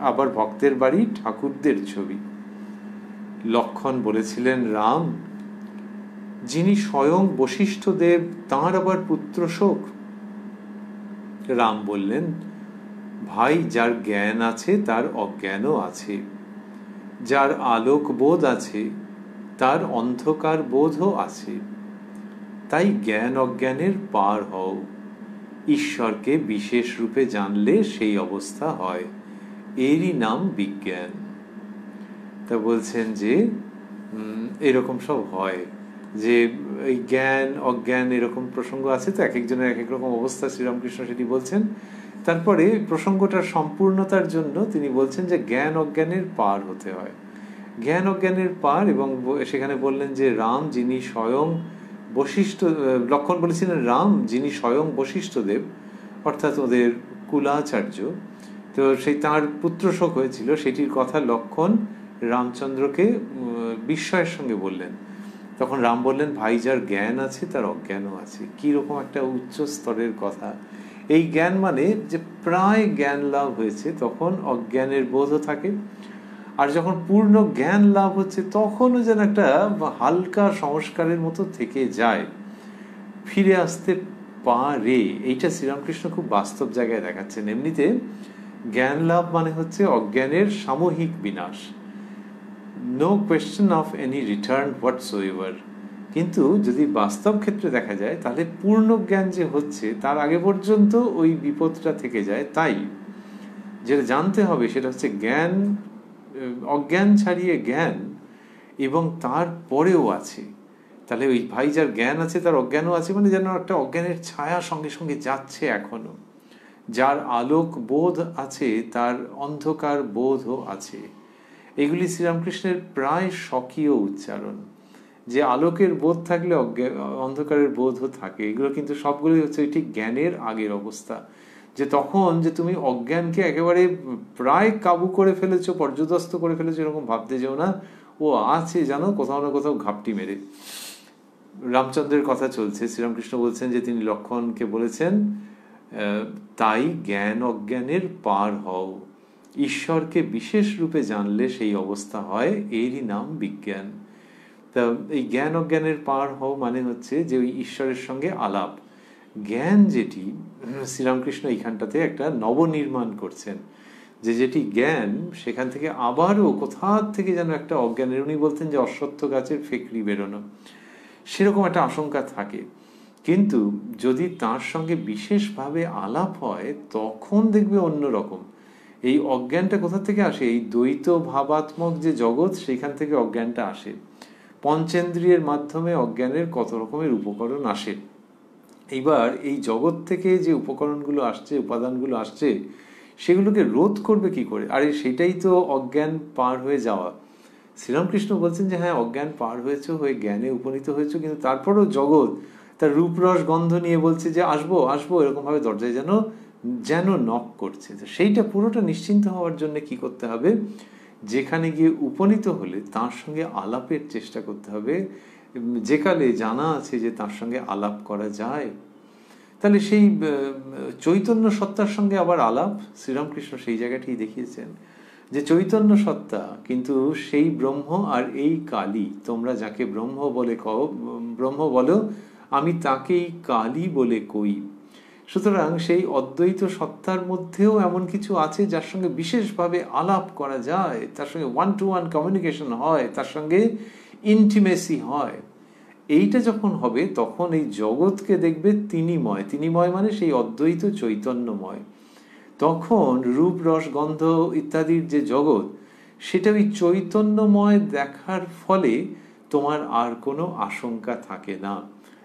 আবার ভক্তের বাড়ি ঠাকুরদের ছবি। লক্ষণ বলেছিলেন রাম, যিনি স্বয়ং বশিষ্ঠ দেব, তাঁর আবার পুত্র শোক। রাম বললেন, ভাই যার জ্ঞান আছে তার অজ্ঞানও আছে, যার আলোক বোধ আছে তার অন্ধকার বোধও আছে, তাই জ্ঞান অজ্ঞানের পার হও, ঈশ্বরকে বিশেষ রূপে জানলে সেই অবস্থা হয়, এরই নাম বিজ্ঞান। তা বলছেন যে এরকম সব হয়, যে এই জ্ঞান অজ্ঞান এরকম প্রসঙ্গ আছে, তো এক একজনের এক এক রকম অবস্থা, শ্রীরামকৃষ্ণ সেটি বলছেন। তারপরে প্রসঙ্গটার সম্পূর্ণতার জন্য তিনি বলছেন যে জ্ঞান অজ্ঞানের পার হতে হয়, জ্ঞান অজ্ঞানের পার। এবং সেখানে বললেন যে রাম যিনি স্বয়ং বশিষ্ঠ, লক্ষণ বলেছিলেন রাম যিনি স্বয়ং বশিষ্ঠ দেব, অর্থাৎ ওদের কুলাচার্য, তো সেই তাঁর পুত্র শোক হয়েছিল, সেটির কথা লক্ষণ রামচন্দ্রকে বিস্ময়ের সঙ্গে বললেন। তখন রাম বললেন, ভাই যার জ্ঞান আছে তার অজ্ঞানও আছে। কিরকম একটা উচ্চ স্তরের কথা। এই জ্ঞান মানে যে প্রায় জ্ঞান লাভ হয়েছে তখন অজ্ঞানের বোধও থাকে, আর যখন পূর্ণ জ্ঞান লাভ হচ্ছে তখনও যেন একটা হালকা সংস্কারের মতো থেকে যায়। ফিরে আসতে পারে। এইটা শ্রীরামকৃষ্ণ খুব বাস্তব জায়গায় দেখাচ্ছেন। এমনিতে জ্ঞান লাভ মানে হচ্ছে অজ্ঞানের সামূহিক বিনাশ, no question of any return whatsoever. কিন্তু যদি বাস্তব ক্ষেত্রে দেখা যায় তাহলে পূর্ণ জ্ঞান যে হচ্ছে তার আগে পর্যন্ত ওই বিপদটা থেকে যায়। তাই যেটা জানতে হবে সেটা হচ্ছে জ্ঞান, অজ্ঞান ছাড়িয়ে জ্ঞান, এবং তার পরেও আছে। তাহলে ওই ভাই যার জ্ঞান আছে তার অজ্ঞানও আছে, মানে যেন একটা অজ্ঞানের ছায়া সঙ্গে সঙ্গে যাচ্ছে এখনো। যার আলোক বোধ আছে তার অন্ধকার বোধও আছে। এগুলি শ্রীরামকৃষ্ণের প্রায় স্বকীয় উচ্চারণ, যে আলোকের বোধ থাকলে অন্ধকারের বোধও থাকে। এগুলো কিন্তু সবগুলোই হচ্ছে ঠিক জ্ঞানের আগের অবস্থা, যে তখন যে তুমি অজ্ঞানকে একেবারে প্রায় কাবু করে ফেলেছো, পর্যদস্ত করে ফেলেছো, এরকম ভাবতে যেও না। ও আছে জানো কোথাও না কোথাও ঘাপটি মেরে। রামচন্দ্রের কথা চলছে, শ্রীরামকৃষ্ণ বলছেন যে তিনি লক্ষ্মণকে বলেছেন, তাই জ্ঞান অজ্ঞানের পার হও, ঈশ্বরকে বিশেষ রূপে জানলে সেই অবস্থা হয়, এরই নাম বিজ্ঞান। তা এই জ্ঞান অজ্ঞানের পার হও মানে হচ্ছে যে ওই ঈশ্বরের সঙ্গে আলাপ। জ্ঞান যেটি, শ্রীরামকৃষ্ণ এইখানটাতে একটা নবনির্মাণ করছেন, যে যেটি জ্ঞান সেখান থেকে আবারও কোথা থেকে যেন একটা অজ্ঞানের, উনি বলতেন যে অশ্বত্থ গাছের ফেকড়ি বেরোনো, সেরকম একটা আশঙ্কা থাকে। কিন্তু যদি তার সঙ্গে বিশেষভাবে আলাপ হয় তখন দেখবে অন্যরকম। এই অজ্ঞানটা কোথা থেকে আসে? এই দ্বৈত ভাবাত্মক যে জগৎ, সেখান থেকে অজ্ঞানটা আসে। পঞ্চেন্দ্রিয়ের মাধ্যমে অজ্ঞানের কত রকমের উপকরণ আসে। এইবার এই জগৎ থেকে যে উপকরণগুলো আসছে, উপাদানগুলো আসছে, সেগুলোকে রোধ করবে কি করে? আরে সেটাই তো অজ্ঞান পার হয়ে যাওয়া। শ্রীরামকৃষ্ণ বলছেন যে হ্যাঁ, অজ্ঞান পার হয়েছে, হয়ে জ্ঞানে উপনীত হয়েছে, কিন্তু তারপরেও জগৎ তার রূপরস গন্ধ নিয়ে বলছে যে আসবো আসবো, এরকম ভাবে দরজায় যেন যেন নক করছে। সেইটা পুরোটা নিশ্চিন্ত হওয়ার জন্য কি করতে হবে? যেখানে গিয়ে উপনীত হলে তার সঙ্গে আলাপের চেষ্টা করতে হবে, যে কালে জানা আছে যে তার সঙ্গে আলাপ করা যায়। তাহলে সেই চৈতন্য সত্তার সঙ্গে আবার আলাপ, শ্রীরামকৃষ্ণ সেই জায়গাটি দেখিয়েছেন যে চৈতন্য সত্তা কিন্তু সেই ব্রহ্ম আর এই কালী, তোমরা যাকে ব্রহ্ম বলে কও, ব্রহ্ম বলো, আমি তাকেই কালী বলে কই। সুতরাং সেই অদ্বৈত সত্তার মধ্যেও এমন কিছু আছে যার সঙ্গে বিশেষভাবে আলাপ করা যায়, তার সঙ্গে ওয়ান টু ওয়ান কমিউনিকেশন হয়, তার সঙ্গে ইন্টিমেসি হয়। এইটা যখন হবে তখন এই জগৎকে দেখবে তিনিময়। তিনিময় মানে সেই অদ্বৈত চৈতন্যময়। তখন রূপ রস গন্ধ ইত্যাদির যে জগৎ, সেটা ওই চৈতন্যময় দেখার ফলে তোমার আর কোনো আশঙ্কা থাকে না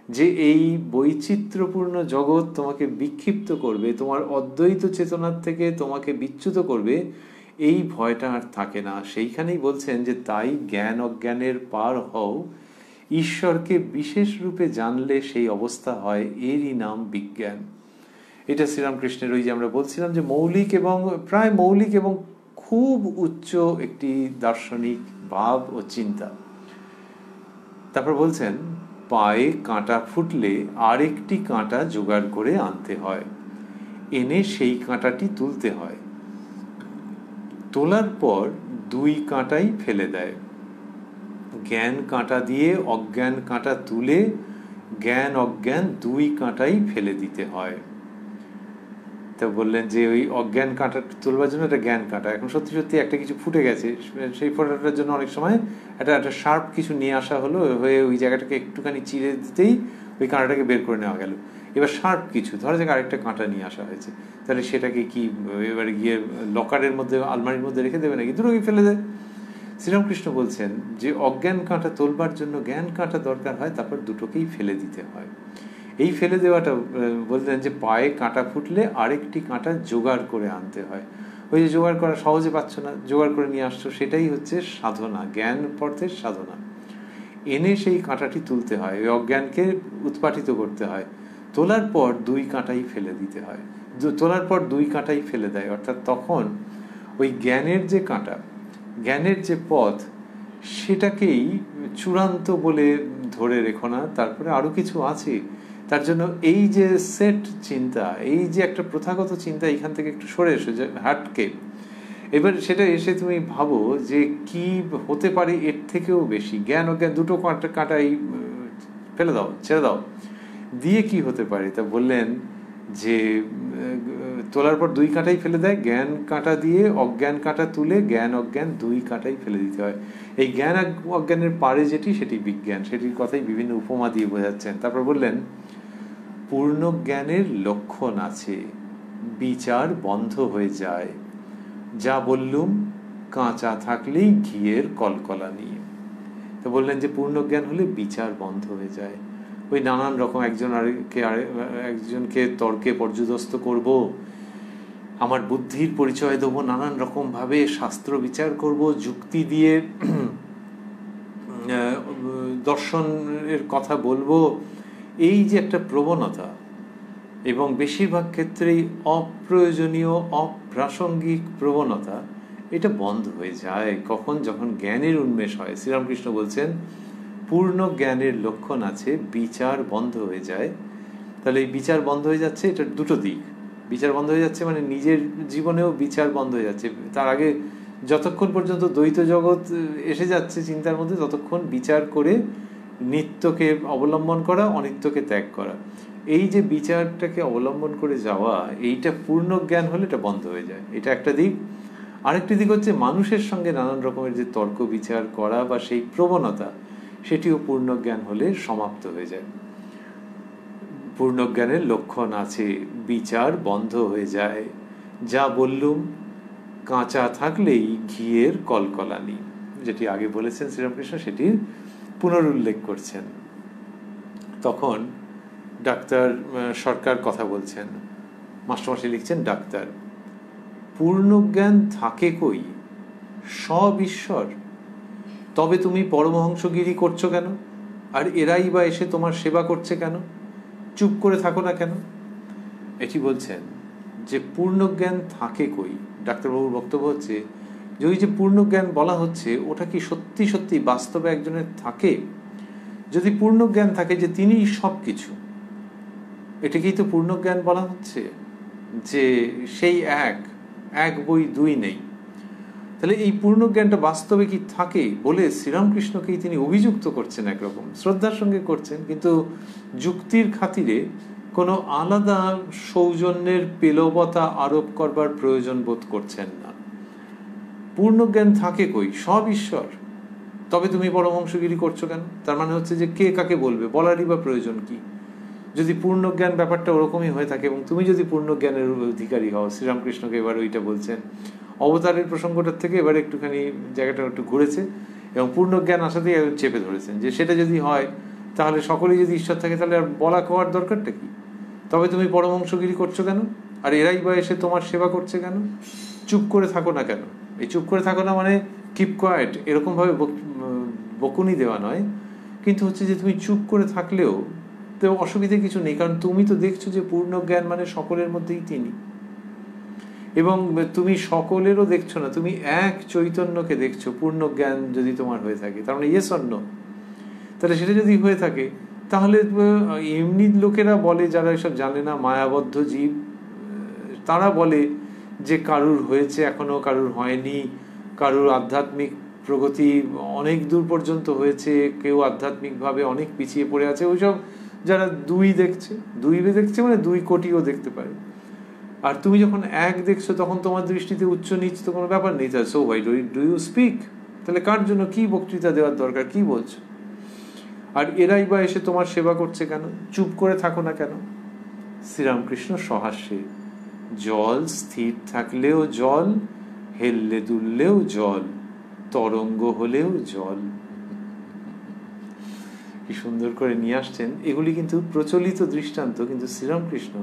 যে এই বৈচিত্র্যপূর্ণ জগৎ তোমাকে বিক্ষিপ্ত করবে, তোমার অদ্বৈত চেতনার থেকে তোমাকে বিচ্যুত করবে, এই ভয়টা আর থাকে না। সেইখানেই বলছেন যে তাই জ্ঞান অজ্ঞানের পার হও, ঈশ্বরকে বিশেষ রূপে জানলে সেই অবস্থা হয়, এরই নাম বিজ্ঞান। এটা শ্রীরামকৃষ্ণের ওই যে আমরা বলছিলাম যে মৌলিক এবং প্রায় মৌলিক এবং খুব উচ্চ একটি দার্শনিক ভাব ও চিন্তা। তারপর বলছেন, পায়ে কাঁটা ফুটলে আরেকটি কাঁটা জোগাড় করে আনতে হয়, এনে সেই কাঁটাটি তুলতে হয়, তোলার পর দুই কাঁটাই ফেলে দেয়। জ্ঞান কাঁটা দিয়ে অজ্ঞান কাঁটা তুলে জ্ঞান অজ্ঞান দুই কাঁটাই ফেলে দিতে হয়। তা বললেন যে ওই অজ্ঞান কাঁটা তুলবার জন্য একটা জ্ঞান কাঁটা, এখন সত্যি সত্যি একটা কিছু ফুটে গেছে, সেই ফোটাটার জন্য অনেক সময় একটা শার্প কিছু নিয়ে আসা হলো, হয়ে ওই জায়গাটাকে একটুখানি চিরে দিতেই ওই কাঁটাটাকে বের করে নেওয়া গেল। এবার শার্প কিছু ধরা যাক আরেকটা কাঁটা নিয়ে আসা হয়েছে, তাহলে সেটাকে কি এবারে গিয়ে লকারের মধ্যে আলমারির মধ্যে রেখে দেবে নাকি? দুটোকে ফেলে দেয়। শ্রীরামকৃষ্ণ বলছেন যে অজ্ঞান কাঁটা তোলবার জন্য জ্ঞান কাঁটা দরকার হয়, তারপর দুটোকেই ফেলে দিতে হয়। এই ফেলে দেওয়াটা বলতেন যে পায়ে কাঁটা ফুটলে আরেকটি কাঁটা জোগাড় করে আনতে হয়। ওই যে জোগাড় করা সহজে পাচ্ছ না, জোগাড় করে নিয়ে আসছো, সেটাই হচ্ছে সাধনা, জ্ঞান পথের সাধনা। এনে সেই কাঁটাটি তুলতে হয়, ওই অজ্ঞানকে উৎপাটিত করতে হয়, তোলার পর দুই কাঁটাই ফেলে দিতে হয়, তোলার পর দুই কাঁটাই ফেলে দেয়। অর্থাৎ তখন ওই জ্ঞানের যে কাঁটা, জ্ঞানের যে পথ, সেটাকেই চূড়ান্ত বলে ধরে রেখো না, তারপরে আরো কিছু আছে। তার জন্য এই যে সেট চিন্তা, এই যে একটা প্রথাগত চিন্তা, এখান থেকে একটু সরে এসো, যে হাটকে এবার সেটা এসে তুমি ভাবো যে কি হতে পারে এর থেকেও বেশি। জ্ঞান অজ্ঞান দুটো কাঁটাই ফেলে দাও, ছেড়ে দাও, দিয়ে কি হতে পারে? তা বললেন যে তোলার পর 2 কাঁটাই ফেলে দেয়, জ্ঞান কাঁটা দিয়ে অজ্ঞান কাঁটা তুলে জ্ঞান অজ্ঞান 2 কাঁটাই ফেলে দিতে হয়। এই জ্ঞান অজ্ঞানের পারে যেটি, সেটি বিজ্ঞান, সেটির কথাই বিভিন্ন উপমা দিয়ে বোঝাচ্ছেন। তারপর বললেন পূর্ণ জ্ঞানের লক্ষণ আছে, বিচার বন্ধ হয়ে যায়, যা বললুম কাঁচা থাকলেই ঘিয়ের কলকলানি। তো বললেন যে পূর্ণ জ্ঞান হলে বিচার বন্ধ হয়ে যায়। ওই নানান রকম একজনকে তর্কে পর্যুদস্ত করব, আমার বুদ্ধির পরিচয় দেবো, নানান রকম ভাবে শাস্ত্র বিচার করব, যুক্তি দিয়ে দর্শনের কথা বলবো, এই যে একটা প্রবণতা, এবং বেশিরভাগ ক্ষেত্রেই অপ্রয়োজনীয় অপ্রাসঙ্গিক প্রবণতা, এটা বন্ধ হয়ে যায় কখন? যখন জ্ঞানের উন্মেষ হয়। শ্রীরামকৃষ্ণ বলছেন পূর্ণ জ্ঞানের লক্ষণ আছে, বিচার বন্ধ হয়ে যায়। তাহলে এই বিচার বন্ধ হয়ে যাচ্ছে, এটা দুটো দিক। বিচার বন্ধ হয়ে যাচ্ছে মানে নিজের জীবনেও বিচার বন্ধ হয়ে যাচ্ছে। তার আগে যতক্ষণ পর্যন্ত দ্বৈত জগৎ এসে যাচ্ছে চিন্তার মধ্যে, ততক্ষণ বিচার করে নিত্যকে অবলম্বন করা, অনিত্যকে ত্যাগ করা, এই যে বিচারটাকে অবলম্বন করে যাওয়া, এইটা পূর্ণ জ্ঞান হলে এটা বন্ধ হয়ে যায়। এটা একটা দিক। আরেকটি দিক হচ্ছে মানুষের সঙ্গে নানান রকমের যে তর্ক বিচার করা বা সেই প্রবণতা, সেটিও পূর্ণ জ্ঞান হলে সমাপ্ত হয়ে যায়। পূর্ণ জ্ঞানের লক্ষণ আছে, বিচার বন্ধ হয়ে যায়, যা বললুম কাঁচা থাকলেই ঘিয়ের কলকলানি। যেটি আগে বলেছেন শ্রীরামকৃষ্ণ, সেটির পুনরুল্লেখ করছেন। তখন ডাক্তার সরকার কথা বলছেন, মাস্টারমশাই লিখছেন, ডাক্তার পূর্ণ জ্ঞান থাকে কই, সব ঈশ্বর, তবে তুমি পরমহংসগিরি করছো কেন? আর এরাই বা এসে তোমার সেবা করছে কেন? চুপ করে থাকো না কেন? এটি বলছেন যে পূর্ণ জ্ঞান থাকে কই। ডাক্তারবাবুর বক্তব্য হচ্ছে যে ওই যে পূর্ণ জ্ঞান বলা হচ্ছে, ওটা কি সত্যি সত্যি বাস্তবে একজনের থাকে? যদি পূর্ণ জ্ঞান থাকে যে তিনিই সব কিছু, এটাকেই তো পূর্ণ জ্ঞান বলা হচ্ছে, যে সেই এক বই দুই নেই। তাহলে এই পূর্ণ জ্ঞানটা বাস্তবে কি থাকে বলে শ্রীরামকৃষ্ণকেই তিনি অভিযুক্ত করছেন, একরকম শ্রদ্ধার সঙ্গে করছেন, কিন্তু যুক্তির খাতিরে কোনো আলাদা সৌজন্যের পেলবতা আরোপ করবার প্রয়োজন বোধ করছেন না। পূর্ণ জ্ঞান থাকে কই, সব ঈশ্বর, তবে তুমি পরমহংসগিরি করছো কেন? তার মানে হচ্ছে যে কে কাকে বলবে, বলারই বা প্রয়োজন কি? যদি পূর্ণ জ্ঞান ব্যাপারটা ওরকমই হয়ে থাকে, এবং তুমি যদি পূর্ণ জ্ঞানের অধিকারী হও, শ্রীরামকৃষ্ণকে এবার ওইটা বলছেন। অবতারের প্রসঙ্গটার থেকে এবার একটুখানি জায়গাটা একটু ঘুরেছে, এবং পূর্ণ জ্ঞান আসাতেই চেপে ধরেছেন যে সেটা যদি হয়, তাহলে সকলেই যদি ঈশ্বর থাকে, তাহলে আর বলা খাওয়ার দরকারটা কি? তবে তুমি পরমহংসগিরি করছো কেন? আর এরাই বা এসে তোমার সেবা করছে কেন? চুপ করে থাকো না কেন? এই চুপ করে থাকো না মানে কিপ কোয়াইট এরকমভাবে বকুনি দেওয়া নয়, কিন্তু হচ্ছে যে তুমি চুপ করে থাকলেও তো অসুবিধে কিছু নেই, কারণ তুমি তো দেখছো যে পূর্ণ জ্ঞান মানে সকলের মধ্যেই তিনি, এবং তুমি সকলেরও দেখছো না, তুমি এক চৈতন্যকে দেখছো। পূর্ণ জ্ঞান যদি তোমার হয়ে থাকে, তার মানে ইয়েস অর নো? তাহলে সেটা যদি হয়ে থাকে, তাহলে এমনি লোকেরা বলে, যারা এসব জানে না, মায়াবদ্ধ জীব, তারা বলে যে কারুর হয়েছে এখনো, কারুর হয়নি, কারুর আধ্যাত্মিক প্রগতি অনেক দূর পর্যন্ত হয়েছে, কেউ আধ্যাত্মিকভাবে অনেক পিছিয়ে পড়ে আছে। ওইসব যারা দুই দেখছে মানে 2 কোটিও দেখতে পারে। আর তুমি যখন এক দেখছো, তখন তোমার দৃষ্টিতে উচ্চ নিচ তো কোনো ব্যাপার নেই। So why do you speak? তাহলে কার জন্য কি বক্তৃতা দেওয়ার দরকার, কি বলছো? আর এরাই বা এসে তোমার সেবা করছে কেন? চুপ করে থাকো না কেন? শ্রীরামকৃষ্ণ সহাস্যে, জল স্থির থাকলেও জল, হেললে দুললেও জল, তরঙ্গ হলেও জল। কি সুন্দর করে নিয়ে আসছেন। এগুলি কিন্তু প্রচলিত দৃষ্টান্ত, কিন্তু শ্রীরামকৃষ্ণ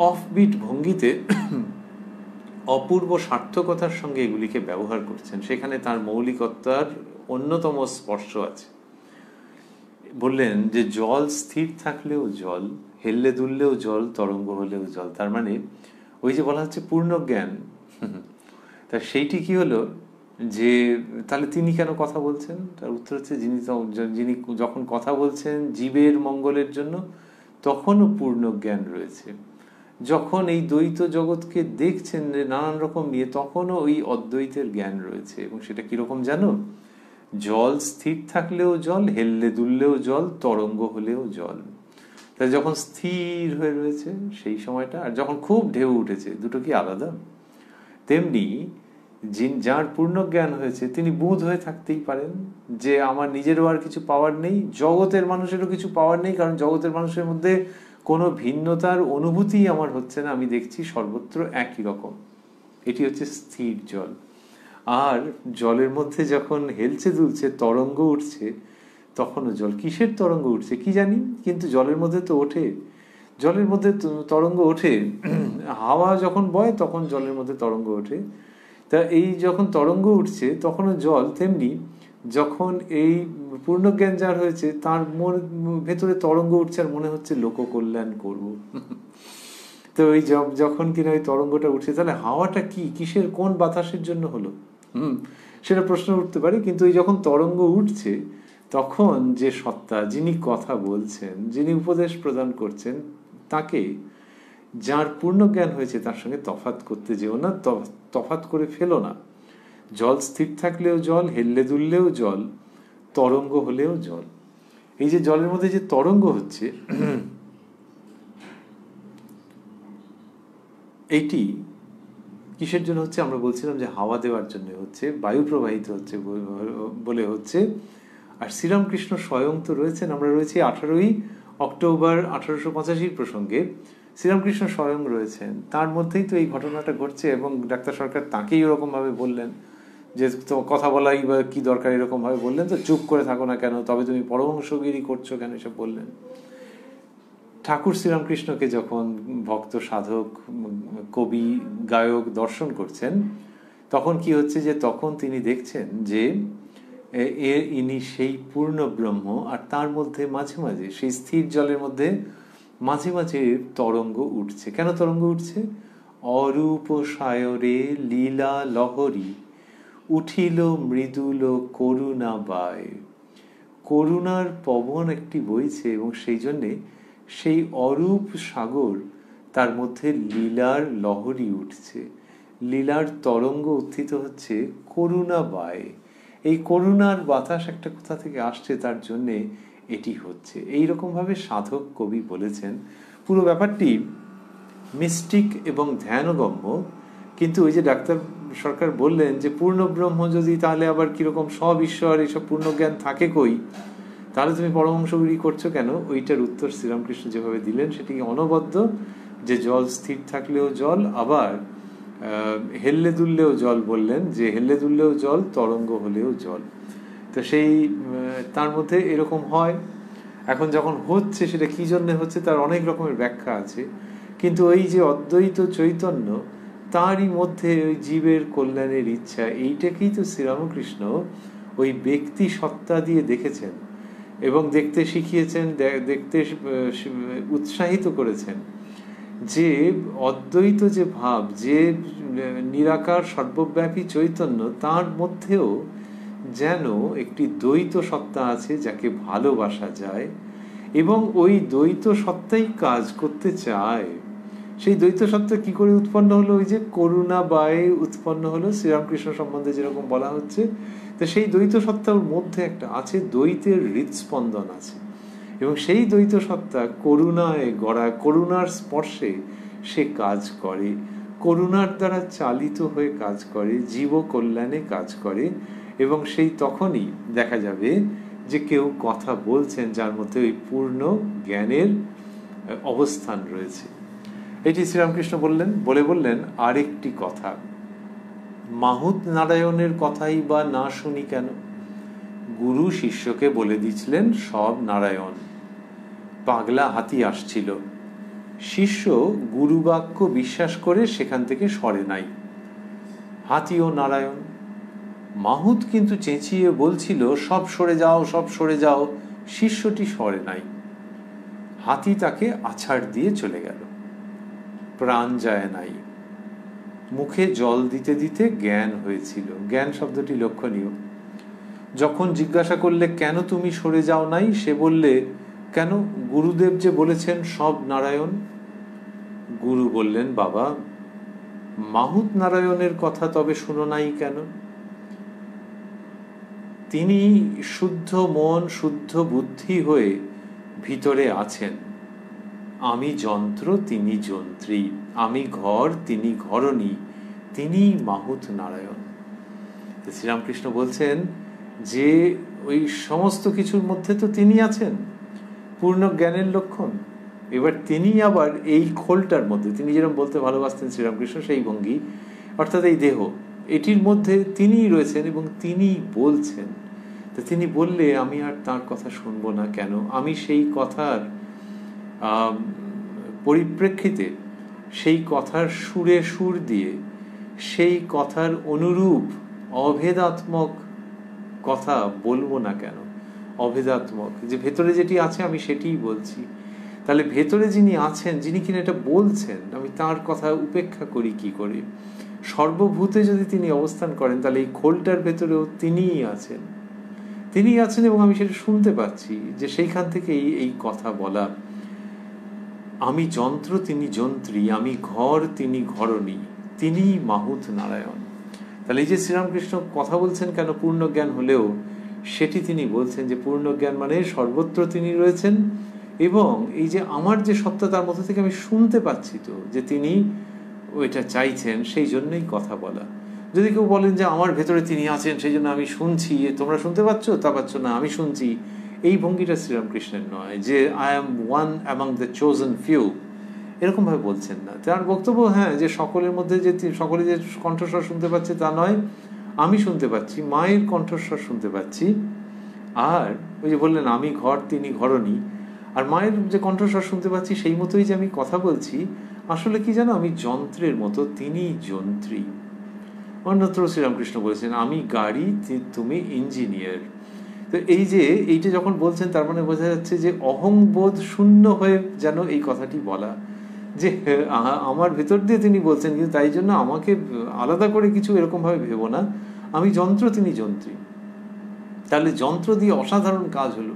অফবিট ভঙ্গিতে অপূর্ব সার্থকতার সঙ্গে এগুলিকে ব্যবহার করছেন। সেখানে তার মৌলিকতার অন্যতম স্পর্শ আছে। বললেন যে জল স্থির থাকলেও জল, হেললে দুললেও জল, তরঙ্গ হলেও জল। তার মানে ওই যে বলা হচ্ছে পূর্ণ জ্ঞান, তা সেইটি কি হলো যে তাহলে তিনি কেন কথা বলছেন? তার উত্তর হচ্ছে, যিনি যখন কথা বলছেন জীবের মঙ্গলের জন্য, তখনও পূর্ণ জ্ঞান রয়েছে। যখন এই দ্বৈত জগৎকে দেখছেন নানান রকম নিয়ে, তখনও ওই অদ্বৈতের জ্ঞান রয়েছে। এবং সেটা কিরকম জানো? জল স্থির থাকলেও জল, হেললে দুললেও জল, তরঙ্গ হলেও জল। তা যখন স্থির হয়ে রয়েছে সেই সময়টা, আর যখন খুব ঢেউ উঠেছে, দুটো কি আলাদা? তেমনি যার পূর্ণ জ্ঞান হয়েছে তিনি বুঁদ হয়ে থাকতেই পারেন, যে আমার নিজেরও আর কিছু পাওয়ার নেই, জগতের মানুষেরও কিছু পাওয়ার নেই, কারণ জগতের মানুষের মধ্যে কোনো ভিন্নতার অনুভূতি আমার হচ্ছে না, আমি দেখছি সর্বত্র একই রকম। এটি হচ্ছে স্থির জল। আর জলের মধ্যে যখন হেলছে দুলছে, তরঙ্গ উঠছে, তখনও জল। কিসের তরঙ্গ উঠছে কি জানি, কিন্তু জলের মধ্যে তো ওঠে, জলের মধ্যে তরঙ্গ ওঠে। হাওয়া যখন বয় তখন জলের মধ্যে তরঙ্গ ওঠে। তা এই যখন তরঙ্গ উঠছে তখনও জল, তেমনি যখন এই পূর্ণজ্ঞান যার হয়েছে তার ভেতরে তরঙ্গ উঠছে আর মনে হচ্ছে লোককল্যাণ করব। তো ওই যখন কিনা ওই তরঙ্গটা উঠছে, তাহলে হাওয়াটা কি, কিসের, কোন বাতাসের জন্য হলো? সেটা প্রশ্ন উঠতে পারে। কিন্তু এই যখন তরঙ্গ উঠছে তখন যে সত্তা, যিনি কথা বলছেন, যিনি উপদেশ প্রদান করছেন, তাকে, যার পূর্ণ জ্ঞান হয়েছে, তার সঙ্গে তফাৎ করতে যেও না, তফাৎ করে ফেলো না। জল স্থির থাকলেও জল, হেললে দুললেও জল, তরঙ্গ হলেও জল। এই যে জলের মধ্যে যে তরঙ্গ হচ্ছে, এইটি কিসের জন্য হচ্ছে? আমরা বলছিলাম যে হাওয়া দেওয়ার জন্য হচ্ছে, বায়ু প্রবাহিত হচ্ছে বলে হচ্ছে। আর শ্রীরামকৃষ্ণ স্বয়ং তো রয়েছেন, আমরা রয়েছি 18ই অক্টোবর 1885 প্রসঙ্গে। শ্রীরামকৃষ্ণ স্বয়ং রয়েছেন, তার মধ্যেই তো এই ঘটনাটা ঘটছে। এবং ডাক্তার সরকার তাকেই ওরকম ভাবে বললেন যে তো কথা বলাই বা কি দরকার, এরকম ভাবে বললেন, তো চুপ করে থাকো না কেন, তবে তুমি পরমহংসগিরি করছো কেন, এসব বললেন। ঠাকুর শ্রীরামকৃষ্ণকে যখন ভক্ত, সাধক, কবি, গায়ক দর্শন করছেন, তখন কি হচ্ছে যে তখন তিনি দেখছেন যে ইনি সেই পূর্ণ ব্রহ্ম, আর তার মধ্যে মাঝে মাঝে সেই স্থির জলের মধ্যে মাঝে মাঝে তরঙ্গ উঠছে। কেন তরঙ্গ উঠছে? অরূপ সায়রে লীলা লহরী উঠিল মৃদুল করুণা বায়। করুণার পবন একটি বইছে, এবং সেই জন্যে সেই অরূপ সাগর, তার মধ্যে লীলার লহরী উঠছে, লীলার তরঙ্গ উত্থিত হচ্ছে করুণা বায়। এই করুণার বাতাস একটা কোথা থেকে আসছে, তার জন্যে এটি হচ্ছে। এইরকম ভাবে সাধক কবি বলেছেন। পুরো ব্যাপারটি মিস্টিক এবং ধ্যানগম্য। কিন্তু ওই যে ডাক্তার সরকার বললেন যে পূর্ণ ব্রহ্ম যদি, তাহলে আবার কিরকম সব ঈশ্বর, এইসব পূর্ণ জ্ঞান থাকে কই, তাহলে তুমি পরমহংসগিরি করছো কেন? ওইটার উত্তর শ্রীরামকৃষ্ণ যেভাবে দিলেন সেটি অনবদ্য, যে জল স্থির থাকলেও জল, আবার হেললে দুললেও জল বললেন, যে হেললে দুললেও জল, তরঙ্গ হলেও জল। তো সেই তার মধ্যে এরকম হয়। এখন যখন হচ্ছে, সেটা কি জন্য হচ্ছে তার অনেক রকমের ব্যাখ্যা আছে। কিন্তু ওই যে অদ্বৈত চৈতন্য, তারই মধ্যে ওই জীবের কল্যাণের ইচ্ছা, এইটাকেই তো শ্রীরামকৃষ্ণ ওই ব্যক্তি সত্তা দিয়ে দেখেছেন এবং দেখতে শিখিয়েছেন, দেখতে উৎসাহিত করেছেন। যে অদ্বৈত যে ভাব, যে নিরাকার সর্বব্যাপী চৈতন্য, তার মধ্যেও যেন একটি দ্বৈত সত্তা আছে যাকে ভালোবাসা যায়, এবং ওই দ্বৈত সত্তাই কাজ করতে চায়। সেই দ্বৈত সত্তা কি করে উৎপন্ন হলো? ওই যে করুণা বায়ে উৎপন্ন হলো, শ্রীরামকৃষ্ণ সম্বন্ধে যেরকম বলা হচ্ছে। তো সেই দ্বৈত সত্তার মধ্যে একটা আছে, দ্বৈতের হৃদস্পন্দন আছে, এবং সেই দ্বৈত সত্তা করুণায় গড়া, করুণার স্পর্শে সে কাজ করে, করুণার দ্বারা চালিত হয়ে কাজ করে, জীব কল্যাণে কাজ করে। এবং সেই তখনই দেখা যাবে যে কেউ কথা বলছেন যার মধ্যে ওই পূর্ণ জ্ঞানের অবস্থান রয়েছে। এটি শ্রীরামকৃষ্ণ বললেন আরেকটি কথা, মাহুত নারায়ণের কথাই বা না শুনি কেন? গুরু শিষ্যকে বলে দিয়েছিলেন সব নারায়ণ। পাগলা হাতি আসছিল, শিষ্য গুরু বাক্য বিশ্বাস করে সেখান থেকে সরে নাই, হাতিও নারায়ণ। মাহুত কিন্তু চেঁচিয়ে বলছিল সব সরে যাও, সব সরে যাও, শিষ্যটি সরে নাই। হাতি তাকে আছাড় দিয়ে চলে গেল, প্রাণ যায় নাই। মুখে জল দিতে দিতে জ্ঞান হয়েছিল। জ্ঞান শব্দটি লক্ষণীয়। যখন জিজ্ঞাসা করলে কেন তুমি সরে যাও নাই, সে বললে কেন, গুরুদেব যে বলেছেন সব নারায়ণ। গুরু বললেন, বাবা, মাহুত নারায়ণের কথা তবে শুনো নাই কেন? তিনি শুদ্ধ মন, শুদ্ধ বুদ্ধি হয়ে ভিতরে আছেন, আমি যন্ত্র তিনি যন্ত্রী, আমি ঘর তিনি ঘরণী, তিনি মাহুত নারায়ণ। শ্রীরামকৃষ্ণ বলছেন যে ওই সমস্ত কিছুর মধ্যে তো তিনি আছেন, পূর্ণ জ্ঞানের লক্ষণ। এবার তিনি আবার এই খোলটার মধ্যে, তিনি যেরকম বলতে ভালোবাসতেন শ্রীরামকৃষ্ণ, সেই ভঙ্গি, অর্থাৎ এই দেহ, এটির মধ্যে তিনিই রয়েছেন এবং তিনি বলছেন। তো তিনি বললে আমি আর তার কথা শুনবো না কেন? আমি সেই কথার পরিপ্রেক্ষিতে, সেই কথার সুরে সুর দিয়ে, সেই কথার অনুরূপ অভেদাত্মক কথা বলবো না কেন? অভেদাত্মক, যে ভেতরে যেটি আছে আমি সেটিই বলছি। তাহলে ভেতরে যিনি আছেন, যিনি কিনা এটা বলছেন, আমি তার কথা উপেক্ষা করি কি করে? সর্বভূতে যদি তিনি অবস্থান করেন, তাহলে এই খোলটার ভেতরেও তিনিই আছেন, তিনিই আছেন এবং আমি সেটা শুনতে পাচ্ছি, যে সেইখান থেকে এই কথা বলা। আমি যন্ত্র তিনি যন্ত্রী, আমি ঘর তিনি ঘরণী, তিনি মাহুত নারায়ণ। তাহলে এই যে শ্রীরামকৃষ্ণ কথা বলছেন কেন পূর্ণ জ্ঞান হলেও, সেটি তিনি বলছেন যে পূর্ণ জ্ঞান মানে সর্বত্র তিনি রয়েছেন, এবং এই যে আমার যে সত্তা, তার মধ্যে থেকে আমি শুনতে পাচ্ছি তো যে তিনি ওইটা চাইছেন, সেই জন্যই কথা বলা। যদি কেউ বলেন যে আমার ভেতরে তিনি আছেন সেই জন্য আমি শুনছি, তোমরা শুনতে পাচ্ছ, তা পাচ্ছ না, আমি শুনছি, এই ভঙ্গিটা শ্রীরামকৃষ্ণের নয়। যে I am one among the chosen few, এরকম ভাবে বলছেন না। তার বক্তব্য, হ্যাঁ, যে সকলের মধ্যে যে সকলে যে কণ্ঠস্বর শুনতে পাচ্ছে তা নয়, আমি শুনতে পাচ্ছি, মায়ের কণ্ঠস্বর শুনতে পাচ্ছি। আর ওই যে বললেন আমি ঘর তিনি ঘরণী, আর মায়ের যে কণ্ঠস্বর শুনতে পাচ্ছি সেই মতোই যে আমি কথা বলছি। আসলে কি জানো, আমি যন্ত্রের মতো, তিনি যন্ত্রী। অন্যত্র শ্রীরামকৃষ্ণ বলেছেন আমি গাড়ি, তুমি ইঞ্জিনিয়ার। তো এই যে এইটা যখন বলছেন, তার মানে বোঝা যাচ্ছে যে অহংবোধ শূন্য হয়ে যেন এই কথাটি বলা, যে আমার ভেতর দিয়ে তিনি বলছেন, কিন্তু তাই জন্য আমাকে আলাদা করে কিছু এরকম ভাবে ভেবো না, আমি যন্ত্র তিনি যন্ত্রী। তাহলে যন্ত্র দিয়ে অসাধারণ কাজ হলো।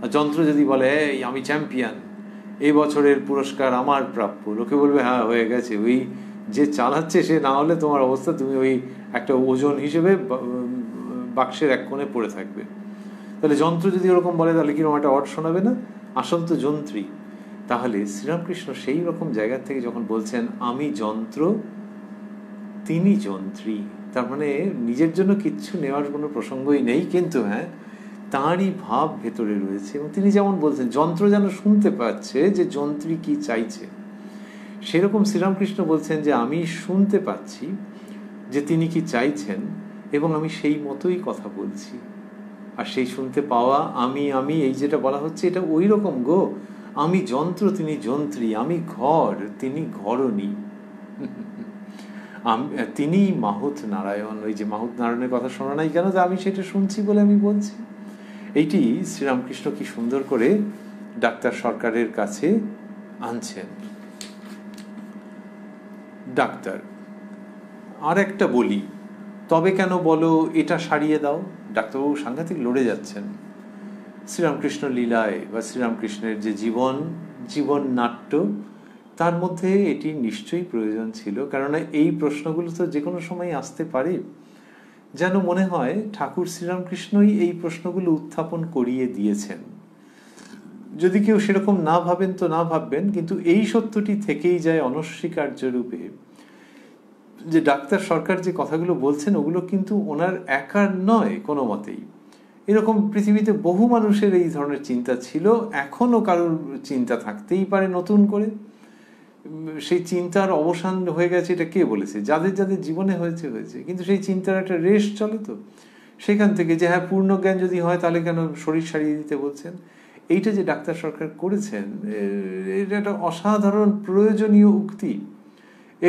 আর যন্ত্র যদি বলে এই আমি চ্যাম্পিয়ন, এই বছরের পুরস্কার আমার প্রাপ্য, লোকে বলবে হ্যাঁ হয়ে গেছে, ওই যে চালাচ্ছে সে না হলে তোমার অবস্থা, তুমি ওই একটা ওজন হিসেবে বাক্সের এক কোণে পড়ে থাকবে। তাহলে যন্ত্র যদি ওরকম বলে, তাহলে কিরকম একটা অট শোনাবে না? আসল তো যন্ত্রী। তাহলে শ্রীরামকৃষ্ণ সেই রকম জায়গা থেকে যখন বলছেন আমি যন্ত্র তিনি যন্ত্রী, তার মানে নিজের জন্য কিচ্ছু নেওয়ার কোনো প্রসঙ্গই নেই, কিন্তু হ্যাঁ তাঁরই ভাব ভেতরে রয়েছে। এবং তিনি যেমন বলছেন যন্ত্র যেন শুনতে পাচ্ছে যে যন্ত্রী কি চাইছে, সেরকম শ্রীরামকৃষ্ণ বলছেন যে আমি শুনতে পাচ্ছি যে তিনি কি চাইছেন, এবং আমি সেই মতোই কথা বলছি। আর সেই শুনতে পাওয়া আমি আমি এই যেটা বলা হচ্ছে, এটা ওই রকম গো, আমি যন্ত্র তিনি যন্ত্রী, আমি ঘর তিনি ঘরণী, তিনি মাহুত নারায়ণ। ওই যে মাহুত নারায়ণের কথা শোনা নাই কেন? যে আমি সেটা শুনছি বলে আমি বলছি। এইটি শ্রীরামকৃষ্ণ কি সুন্দর করে ডাক্তার সরকারের কাছে আনছেন। ডাক্তার আর একটা বলি, তবে কেন বলো এটা সারিয়ে দাও। ডাক্তারবাবু সাংঘাতিক লড়ে যাচ্ছেন শ্রীরামকৃষ্ণ লীলায়, বা শ্রীরামকৃষ্ণের যে জীবন নাট্য, তার মধ্যে এটি নিশ্চয়ই প্রয়োজন ছিল। কেননা এই প্রশ্নগুলো তো যে কোনো সময় আসতে পারে। যেন মনে হয় ঠাকুর শ্রীরামকৃষ্ণই এই প্রশ্নগুলো উত্থাপন করিয়ে দিয়েছেন। যদি কেউ সেরকম না ভাবেন তো না ভাববেন, কিন্তু এই সত্যটি থেকেই যায় অনস্বীকার্য রূপে, যে ডাক্তার সরকার যে কথাগুলো বলছেন ওগুলো কিন্তু ওনার একার নয় কোনো মতেই। এরকম পৃথিবীতে বহু মানুষের এই ধরনের চিন্তা ছিল, এখনো কারোর চিন্তা থাকতেই পারে নতুন করে। সেই চিন্তার অবসান হয়ে গেছে এটা কে বলেছে? যাদের যাদের জীবনে হয়েছে হয়েছে, কিন্তু সেই চিন্তার একটা রেশ চলে। তো সেখান থেকে যে হ্যাঁ পূর্ণ জ্ঞান যদি হয় তাহলে কেন শরীর সারিয়ে দিতে বলছেন, এইটা যে ডাক্তার সরকার করেছেন, এটা একটা অসাধারণ প্রয়োজনীয় উক্তি।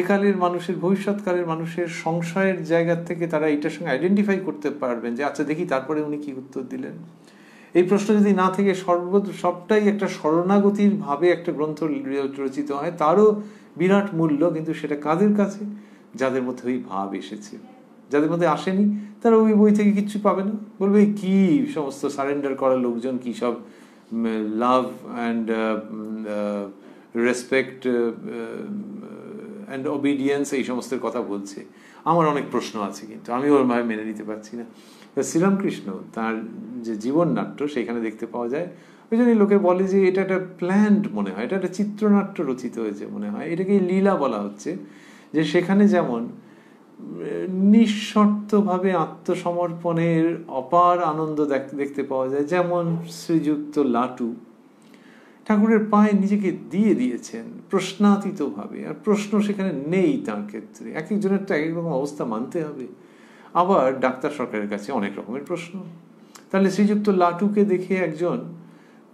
একালের মানুষের, ভবিষ্যৎকালের মানুষের সংশয়ের জায়গা থেকে তারা এটার সঙ্গে আইডেন্টিফাই করতে পারবেন যে আচ্ছা দেখি তারপরে উনি কি উত্তর দিলেন। এই প্রশ্ন যদি না থেকে সবটাই একটা শরণাগতির ভাবে একটা গ্রন্থ রচিত হয়, তারও বিরাট মূল্য। কিন্তু সেটা কাদের কাছে? যাদের মধ্যে ওই ভাব এসেছে। যাদের মধ্যে আসেনি তারা ওই বই থেকে কিচ্ছু পাবে না, বলবে কি সমস্ত সারেন্ডার করা লোকজন কি সব love and respect and obedience এই সমস্ত কথা বলছে। আমার অনেক প্রশ্ন আছে, কিন্তু আমি ওরভাবে মেনে নিতে পারছি না। শ্রীরামকৃষ্ণ তার যে জীবন নাট্য, সেখানে দেখতে পাওয়া যায় ওই জন্যই লোকে বলে যে এটা একটা প্ল্যান্ড মনে হয়, এটা একটা চিত্রনাট্য রচিত হয়েছে মনে হয়। এটাকে লীলা বলা হচ্ছে, যে সেখানে যেমন নিঃশর্তভাবে আত্মসমর্পণের অপার আনন্দ দেখতে পাওয়া যায়, যেমন শ্রীযুক্ত লাটু ঠাকুরের পায়ে নিজেকে দিয়ে দিয়েছেন প্রশ্নাতীতভাবে, আর প্রশ্ন সেখানে নেই তার ক্ষেত্রে। এক একজনের তো এক এক রকম অবস্থা মানতে হবে। আবার ডাক্তার সরকারের কাছে অনেক রকমের প্রশ্ন। তাহলে শ্রীযুক্ত লাটুকে দেখে একজন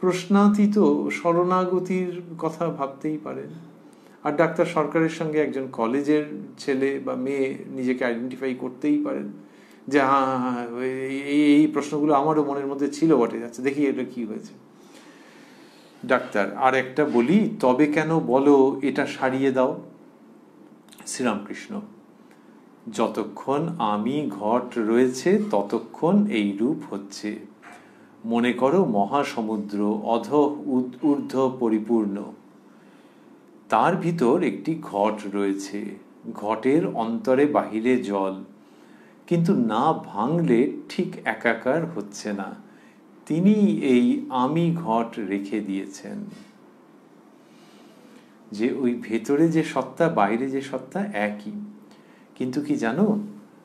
প্রশ্নাতীত শরণাগতির কথা ভাবতেই পারেন। আর ডাক্তার সরকারের সঙ্গে একজন কলেজের ছেলে বা মেয়ে নিজেকে আইডেন্টিফাই করতেই পারেন, যে হ্যাঁ হ্যাঁ এই প্রশ্নগুলো আমারও মনের মধ্যে ছিল বটে, যাচ্ছে দেখি এটা কি হয়েছে। ডাক্তার আর একটা বলি, তবে কেন বলো এটা সারিয়ে দাও। শ্রীরামকৃষ্ণ, যতক্ষণ আমি ঘট রয়েছে ততক্ষণ এই রূপ হচ্ছে। মনে করো মহাসমুদ্র অধ ঊর্ধ্ব পরিপূর্ণ, তার ভিতর একটি ঘট রয়েছে, ঘটের অন্তরে বাহিরে জল, কিন্তু না ভাঙলে ঠিক একাকার হচ্ছে না। তিনি এই আমি ঘট রেখে দিয়েছেন। যে ওই ভেতরে যে সত্তা বাইরে যে সত্তা একই, কিন্তু কি জানো,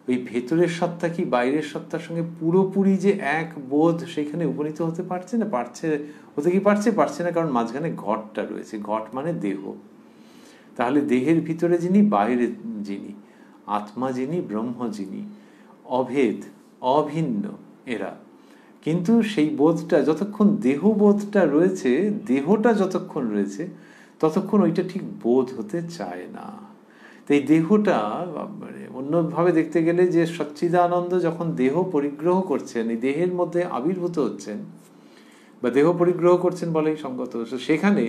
ওই ভেতরের সত্তা কি বাইরের সত্তার সঙ্গে পুরোপুরি যে এক বোধ সেখানে উপনীত হতে পারছে না। হতে কি পারছে না, কারণ মাঝখানে ঘটটা রয়েছে। ঘট মানে দেহ। তাহলে দেহের ভিতরে যিনি, বাইরে যিনি, আত্মা যিনি, ব্রহ্ম যিনি, অভেদ অভিন্ন এরা। কিন্তু সেই বোধটা যতক্ষণ দেহবোধটা রয়েছে, দেহটা যতক্ষণ রয়েছে ততক্ষণ ওইটা ঠিক বোধ হতে চায় না। তো এই দেহটা অন্যভাবে দেখতে গেলে, যে সচ্চিদানন্দ যখন দেহ পরিগ্রহ করছেন, এই দেহের মধ্যে আবির্ভূত হচ্ছেন বা দেহ পরিগ্রহ করছেন বলেই সঙ্গত, সেখানে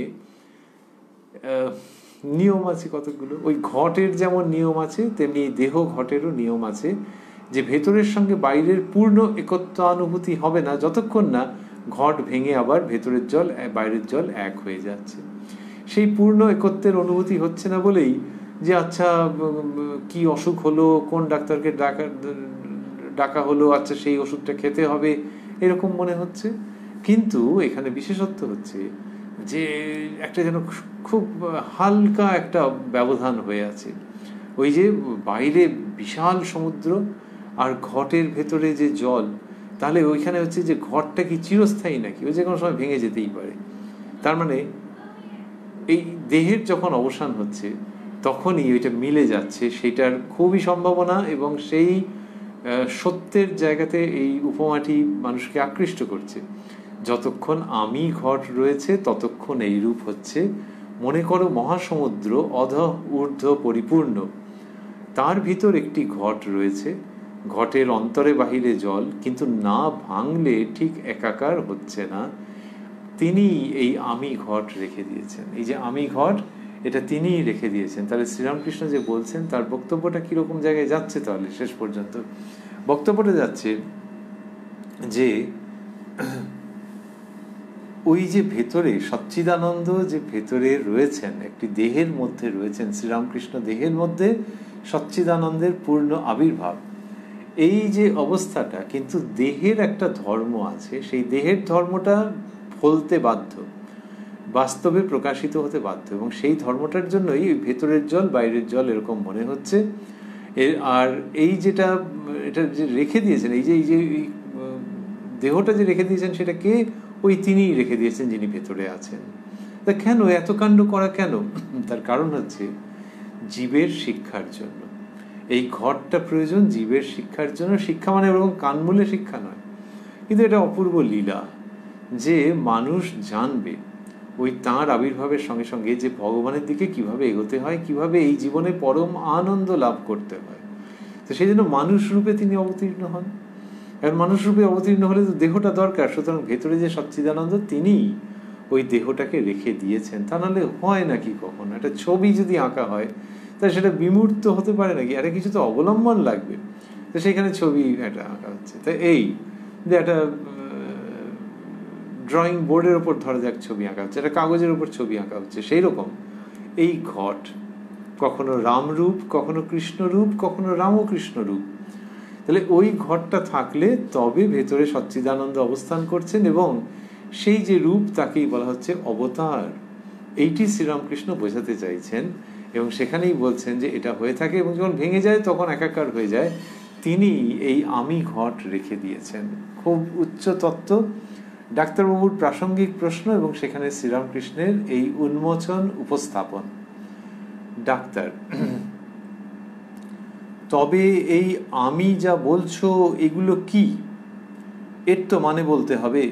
নিয়ম আছে কতগুলো। ওই ঘটের যেমন নিয়ম আছে, তেমনি দেহ ঘটেরও নিয়ম আছে, যে ভেতরের সঙ্গে বাইরের পূর্ণ একত্বানুভূতি হবে না যতক্ষণ না ঘট ভেঙে আবার ভেতরের জল বাইরের জল এক হয়ে যাচ্ছে। সেই পূর্ণ একত্বের অনুভূতি হচ্ছে না বলেই যে আচ্ছা কি অসুখ হলো, কোন ডাক্তারকে ডাকা হলো, আচ্ছা সেই ওষুধটা খেতে হবে, এরকম মনে হচ্ছে। কিন্তু এখানে বিশেষত্ব হচ্ছে যে একটা যেন খুব হালকা একটা ব্যবধান হয়ে আছে। ওই যে বাইরে বিশাল সমুদ্র আর ঘটের ভেতরে যে জল, তাহলে ওইখানে হচ্ছে যে ঘটটা কি চিরস্থায়ী নাকি, ওই যে কোনো সময় ভেঙে যেতেই পারে। তার মানে এই দেহের যখন অবসান হচ্ছে তখনই ওইটা মিলে যাচ্ছে, সেটার খুবই সম্ভাবনা। এবং সেই সত্যের জায়গাতে এই উপমাটি মানুষকে আকৃষ্ট করছে। যতক্ষণ আমি ঘট রয়েছে ততক্ষণ এই রূপ হচ্ছে। মনে করো মহাসমুদ্র অধ ঊর্ধ্ব পরিপূর্ণ, তার ভিতর একটি ঘট রয়েছে, ঘটের অন্তরে বাহিরে জল, কিন্তু না ভাঙলে ঠিক একাকার হচ্ছে না। তিনি এই আমি ঘট রেখে দিয়েছেন। এই যে আমি ঘট, এটা তিনিই রেখে দিয়েছেন। তাহলে শ্রীরামকৃষ্ণ যে বলছেন, তার বক্তব্যটা কিরকম জায়গায় যাচ্ছে, তাহলে শেষ পর্যন্ত বক্তব্যটা যাচ্ছে যে ওই যে ভেতরে সচ্চিদানন্দ যে ভেতরে রয়েছেন, একটি দেহের মধ্যে রয়েছেন, শ্রীরামকৃষ্ণ দেহের মধ্যে সচ্চিদানন্দের পূর্ণ আবির্ভাব, এই যে অবস্থাটা, কিন্তু দেহের একটা ধর্ম আছে, সেই দেহের ধর্মটা ফলতে বাধ্য, বাস্তবে প্রকাশিত হতে বাধ্য। এবং সেই ধর্মটার জন্যই ভেতরের জল বাইরের জল এরকম মনে হচ্ছে। আর এই যেটা এটা যে রেখে দিয়েছেন, এই যে দেহটা যে রেখে দিয়েছেন, সেটা কে? ওই তিনিই রেখে দিয়েছেন যিনি ভেতরে আছেন। তা কেন এত কাণ্ড করা কেন? তার কারণ হচ্ছে জীবের শিক্ষার জন্য। এই ঘরটা প্রয়োজন জীবের শিক্ষার জন্য। শিক্ষা মানে ওরকম কানমূলে শিক্ষা নয়, কিন্তু এটা অপূর্ব লীলা যে মানুষ জানবে ওই তাঁর আবির্ভাবের সঙ্গে সঙ্গে যে ভগবানের দিকে কিভাবে এগোতে হয়, কিভাবে এই জীবনে পরম আনন্দ লাভ করতে হয়। তো সেই জন্য মানুষ রূপে তিনি অবতীর্ণ হন। কারণ মানুষ রূপে অবতীর্ণ হলে তো দেহটা দরকার। সুতরাং ভেতরে যে সচ্চিদানন্দ, তিনি ওই দেহটাকে রেখে দিয়েছেন। তা নাহলে হয় নাকি কখনো? একটা ছবি যদি আঁকা হয় তাহলে সেটা বিমূর্ত হতে পারে নাকি? একটা কিছু তো অবলম্বন লাগবে। তো সেখানে ছবি একটা আঁকা হচ্ছে। তাই এই যে একটা ড্রয়িং বোর্ডের ওপর ধরা যাক ছবি আঁকা হচ্ছে, একটা কাগজের উপর ছবি আঁকা হচ্ছে, সেই রকম এই ঘট কখনো রামরূপ, কখনো কৃষ্ণরূপ, কখনো রামকৃষ্ণ রূপ। তাহলে ওই ঘরটা থাকলে তবে ভেতরে সচ্চিদানন্দ অবস্থান করছেন, এবং সেই যে রূপ তাকেই বলা হচ্ছে অবতার। এইটি শ্রীরামকৃষ্ণ বোঝাতে চাইছেন, এবং সেখানেই বলছেন যে এটা হয়ে থাকে এবং যখন ভেঙে যায় তখন একাকার হয়ে যায়। তিনি এই আমি ঘট রেখে দিয়েছেন। খুব উচ্চ তত্ত্ব, ডাক্তারবাবুর প্রাসঙ্গিক প্রশ্ন এবং সেখানে শ্রীরামকৃষ্ণের এই উন্মোচন উপস্থাপন। ডাক্তার: তবে এই আমি যা বলছো এগুলো কি? এর তো মানে বলতে হবে।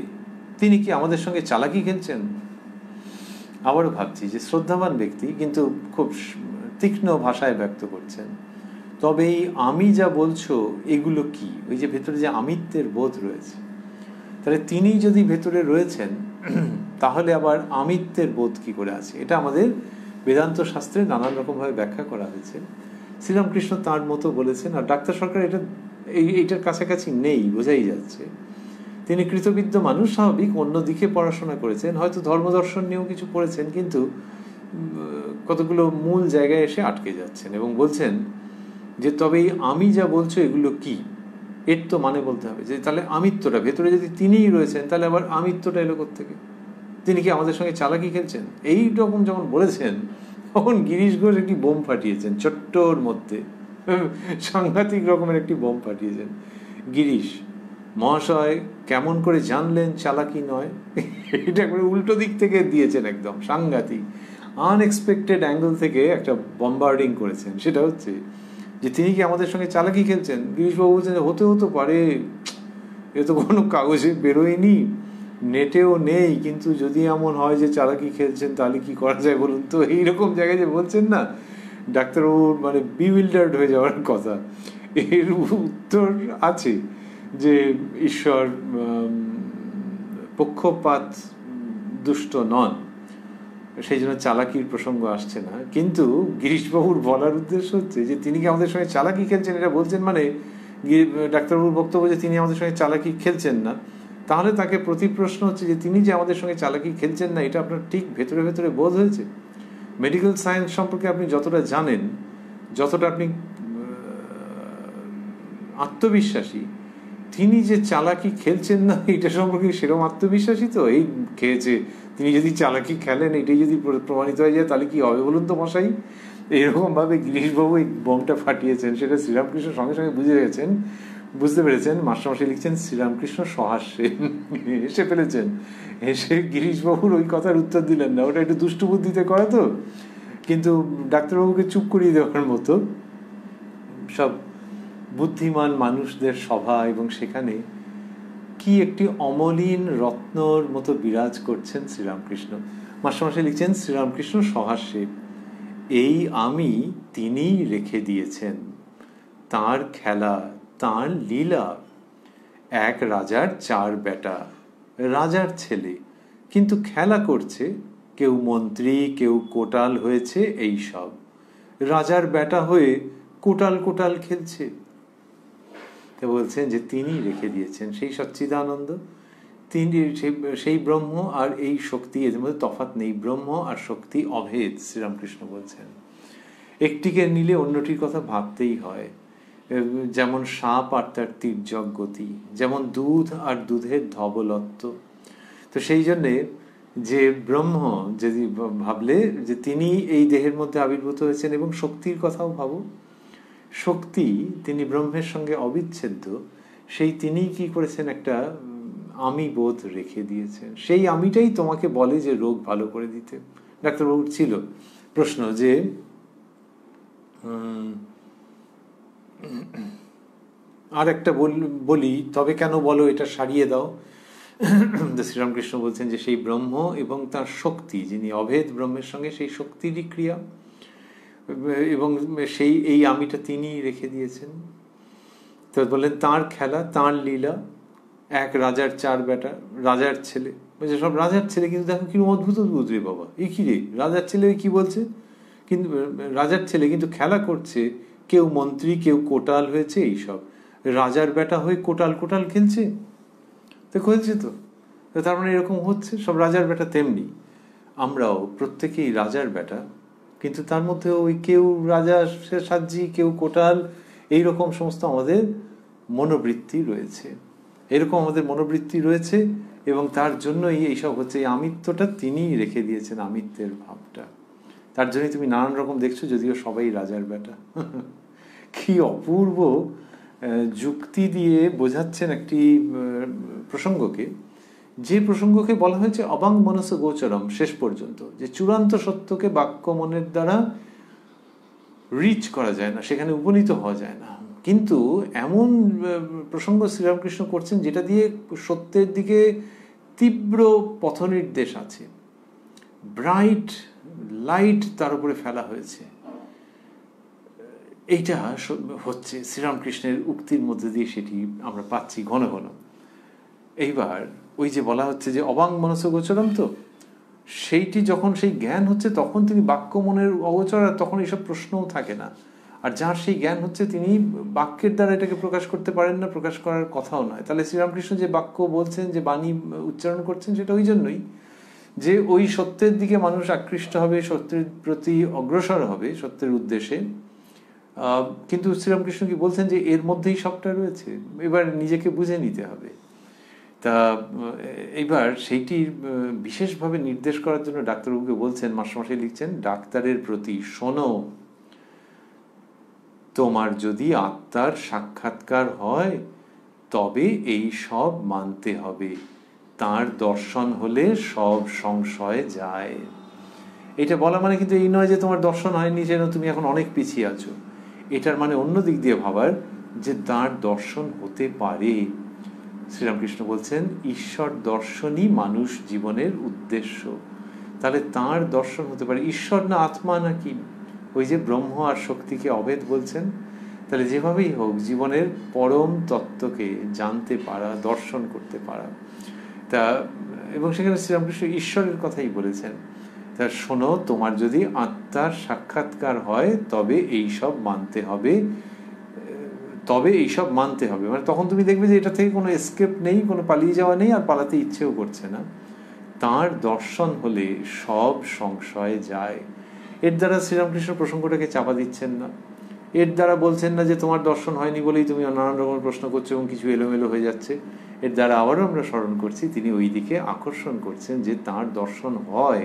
তিনি কি আমাদের সঙ্গে চালাকি খেলছেন? আবারও ভাবছি যে শ্রদ্ধাবান ব্যক্তি, কিন্তু খুব তীক্ষ্ণ ভাষায় ব্যক্ত করছেন। তবে এই আমি যা বলছো এগুলো কি? ওই যে ভেতরে যে আমিত্বের বোধ রয়েছে, তাহলে তিনি যদি ভেতরে রয়েছেন তাহলে আবার আমিত্বের বোধ কি করে আছে? এটা আমাদের বেদান্ত শাস্ত্রে নানান রকমভাবে ব্যাখ্যা করা হয়েছে। শ্রীরামকৃষ্ণ তাঁর মতো বলেছেন, আর ডাক্তার সরকার এইটার কাছাকাছি নেই, বোঝাই যাচ্ছে। তিনি কৃতবিদ্য মানুষ, স্বাভাবিক, অন্য দিকে পড়াশোনা করেছেন, হয়তো ধর্মদর্শন নিয়েও কিছু পড়েছেন, কিন্তু কতগুলো মূল জায়গায় এসে আটকে যাচ্ছেন এবং বলছেন যে তবে আমি যা বলছো এগুলো কি? এর তো মানে বলতে হবে। যে তাহলে আমিত্বটা ভেতরে যদি তিনিই রয়েছেন, তাহলে আবার আমিত্বটা এলো কোত্থেকে? তিনি কি আমাদের সঙ্গে চালাকি খেলছেন? এই রকম যখন বলেছেন তখন গিরিশ ঘোষ একটি বোম ফাটিয়েছেন ছোট্টর মধ্যে, সাংঘাতিক রকমের একটি বোম ফাটিয়েছেন। গিরিশ মহাশয় কেমন করে জানলেন চালাকি নয়? এটা করে উল্টো দিক থেকে দিয়েছেন, একদম সাংঘাতিক আনএক্সপেক্টেড অ্যাঙ্গেল থেকে একটা বম্বার্ডিং করেছেন। সেটা হচ্ছে যে তিনি কি আমাদের সঙ্গে চালাকি খেলছেন? গিরিশবাবু বলছেন হতে পারে, এ তো কোনো কাগজে বেরোয়নি, নেটেও নেই, কিন্তু যদি এমন হয় যে চালাকি খেলছেন তাহলে কি করা যায় বলুন তো? এইরকম জায়গায় যে বলছেন না, ডাক্তারবাবুর মানে বিউইল্ডার্ড হয়ে যাওয়ার কথা। এর উত্তর আছে যে ঈশ্বর পক্ষপাত দুষ্ট নন, সেই জন্য চালাকির প্রসঙ্গ আসছে না। কিন্তু গিরিশবাবুর বলার উদ্দেশ্য হচ্ছে যে তিনি কি আমাদের সঙ্গে চালাকি খেলছেন এটা বলছেন, মানে ডাক্তারবাবুর বক্তব্য যে তিনি আমাদের সঙ্গে চালাকি খেলছেন না, তাহলে তাকে প্রতি প্রশ্ন হচ্ছে যে তিনি যে আমাদের সঙ্গে চালাকি খেলছেন না এটা আপনার ঠিক ভেতরে ভেতরে বোধ হয়েছে? মেডিকেল সায়েন্স সম্পর্কে আপনি যতটা জানেন, যতটা আপনি আত্মবিশ্বাসী, তিনি যে চালাকি খেলছেন না এটা সম্পর্কে সেরকম আত্মবিশ্বাসী তো? এই খেয়েছে, তিনি যদি চালাকি খেলেন এটাই যদি প্রমাণিত হয়ে যায় তাহলে কি হবে বলুন তো মশাই? এরকম ভাবে গিরিশবাবু এই বোমটা ফাটিয়েছেন, সেটা শ্রীরামকৃষ্ণ সঙ্গে সঙ্গে বুঝতে পেরেছেন। মাস্টারমশাই লিখছেন শ্রীরামকৃষ্ণ সহাস্যে এসে ফেলেছেন, এসে গিরিশবাবুর ওই কথার উত্তর দিলেন না। ওটা একটু দুষ্টু বুদ্ধিতে করে তো, কিন্তু ডাক্তারবাবুকে চুপ করিয়ে দেওয়ার মতো সব বুদ্ধিমান মানুষদের সভা, এবং সেখানে কি একটি অমলিন রত্নর মতো বিরাজ করছেন শ্রীরামকৃষ্ণ। মাস্টারমশাই লিখছেন শ্রীরামকৃষ্ণ সহাস্যে, এই আমি তিনিই রেখে দিয়েছেন, তাঁর খেলা, তাঁর লীলা। এক রাজার 4 বেটা, রাজার ছেলে, কিন্তু খেলা করছে, কেউ মন্ত্রী, কেউ কোটাল হয়েছে, এই সব। রাজার বেটা হয়ে কোটাল কোটাল খেলছে। বলছেন যে তিনি রেখে দিয়েছেন সেই সচ্চিদানন্দ, তিনি সেই ব্রহ্ম আর এই শক্তি, এদের মধ্যে তফাৎ নেই। ব্রহ্ম আর শক্তি অভেদ, শ্রীরামকৃষ্ণ বলছেন। একটিকে নিলে অন্যটির কথা ভাবতেই হয়। যেমন সাপ আর তার তির্যক গতি, যেমন দুধ আর দুধের ধবলত্ব। তো সেই জন্যে যে ব্রহ্ম যদি ভাবলে যে তিনি এই দেহের মধ্যে আবির্ভূত হয়েছেন, এবং শক্তির কথাও ভাবো, শক্তি তিনি ব্রহ্মের সঙ্গে অবিচ্ছেদ্য, সেই তিনি কি করেছেন, একটা আমি বোধ রেখে দিয়েছেন। সেই আমিটাই তোমাকে বলে যে রোগ ভালো করে দিতে। ডাক্তারবাবুর ছিল প্রশ্ন যে আর একটা বলি, তবে কেন বলো, এটা সারিয়ে দাও। শ্রীরামকৃষ্ণ বলছেন যে সেই ব্রহ্ম এবং তার শক্তি, যিনি অভেদ ব্রহ্মের সঙ্গে, সেই শক্তিরই ক্রিয়া, এবং সেই এই আমিটা তিনি রেখে দিয়েছেন। তো বললেন তাঁর খেলা, তাঁর লীলা। এক রাজার 4 বেটা, রাজার ছেলে, বলছে সব রাজার ছেলে, কিন্তু দেখো কিরকম অদ্ভুত অদ্ভুত রে বাবা, এই কি রে, রাজার ছেলে কি বলছে? কিন্তু রাজার ছেলে, কিন্তু খেলা করছে, কেউ মন্ত্রী, কেউ কোটাল হয়েছে, এইসব। রাজার বেটা হয়ে কোটাল কোটাল খেলছে, তো খেলছে তো, তার মানে এরকম হচ্ছে, সব রাজার বেটা। তেমনি আমরাও প্রত্যেকেই রাজার বেটা, কিন্তু তার মধ্যে ওই কেউ রাজা সাজ্জি, কেউ কোটাল, এইরকম সমস্ত আমাদের মনোবৃত্তি রয়েছে। এরকম আমাদের মনোবৃত্তি রয়েছে, এবং তার জন্যই এইসব হচ্ছে। এই আমিত্বটা তিনিই রেখে দিয়েছেন, আমিত্বের ভাবটা। তার জন্যই তুমি নানান রকম দেখছো, যদিও সবাই রাজার বেটা। কি অপূর্ব যুক্তি দিয়ে বোঝাচ্ছেন একটি প্রসঙ্গকে, যে প্রসঙ্গকে বলা হয়েছে অবাং মনস গোচরম, শেষ পর্যন্ত যে চূড়ান্ত সত্যকে বাক্য মনের দ্বারা রিচ করা যায় না, সেখানে উপনীত হওয়া যায় না। কিন্তু এমন প্রসঙ্গ শ্রীরামকৃষ্ণ করছেন যেটা দিয়ে সত্যের দিকে তীব্র পথনির্দেশ আছে, ব্রাইট লাইট তার উপরে ফেলা হয়েছে। এইটা হচ্ছে শ্রীরামকৃষ্ণের উক্তির মধ্যে দিয়ে সেটি আমরা পাচ্ছি ঘন ঘন। এইবার ওই যে বলা হচ্ছে যে অবাং মনস গোচরম, তো সেইটি যখন সেই জ্ঞান হচ্ছে তখন তিনি বাক্য মনের অগোচর, আর তখন এইসব প্রশ্নও থাকে না। আর যার সেই জ্ঞান হচ্ছে তিনি বাক্যের দ্বারা এটাকে প্রকাশ করতে পারেন না, প্রকাশ করার কথাও নয়। তাহলে শ্রীরামকৃষ্ণ যে বাক্য বলছেন, যে বাণী উচ্চারণ করছেন, সেটা ওই জন্যই যে ওই সত্যের দিকে মানুষ আকৃষ্ট হবে, সত্যের প্রতি অগ্রসর হবে, সত্যের উদ্দেশ্যে। কিন্তু শ্রীরামকৃষ্ণ কি বলছেন যে এর মধ্যেই সবটা রয়েছে, এবার নিজেকে বুঝে নিতে হবে। তা এইবার সেইটি বিশেষভাবে নির্দেশ করার জন্য ডাক্তারবাবুকে বলছেন, মাস্টারমশাই লিখছেন, ডাক্তারের প্রতি শোনো, তোমার যদি আত্মার সাক্ষাৎকার হয় তবে এই সব মানতে হবে, তার দর্শন হলে সব সংশয় যায়। এটা বলা মানে কিন্তু এই নয় যে তোমার দর্শন হয়নি যেন তুমি এখন অনেক পিছিয়ে আছো। এটার মানে অন্য দিক দিয়ে ভাবার যে তার দর্শন হতে পারে। শ্রীরামকৃষ্ণ বলছেন ঈশ্বর দর্শনই মানুষ জীবনের উদ্দেশ্য। তাহলে তার দর্শন হতে পারে। ঈশ্বর না আত্মা নাকি? ওই যে ব্রহ্ম আর শক্তিকে অভেদ বলছেন। তাহলে যেভাবেই হোক জীবনের পরম তত্ত্বকে জানতে পারা, দর্শন করতে পারা। তা এবং সেখানে শ্রীরামকৃষ্ণ ঈশ্বরের কথাই বলেছেন। তা শোনো, তোমার যদি আত্মার সাক্ষাৎকার হয় তবে এইসব মানতে হবে, তবে এইসব মানতে হবে। মানে তখন তুমি দেখবে যে এটা থেকে কোনো এসকেপ নেই, কোনো পালিয়ে যাওয়া নেই, আর পালাতে ইচ্ছেও করছে না। তার দর্শন হলে সব সংশয় যায়। এর দ্বারা শ্রীরামকৃষ্ণ প্রসঙ্গটাকে চাপা দিচ্ছেন না, এর দ্বারা বলছেন না যে তোমার দর্শন হয়নি বলেই তুমি নানান রকমের প্রশ্ন করছো এবং কিছু এলোমেলো হয়ে যাচ্ছে। এর দ্বারা আবারও আমরা স্মরণ করছি, তিনি ওই দিকে আকর্ষণ করছেন যে তার দর্শন হয়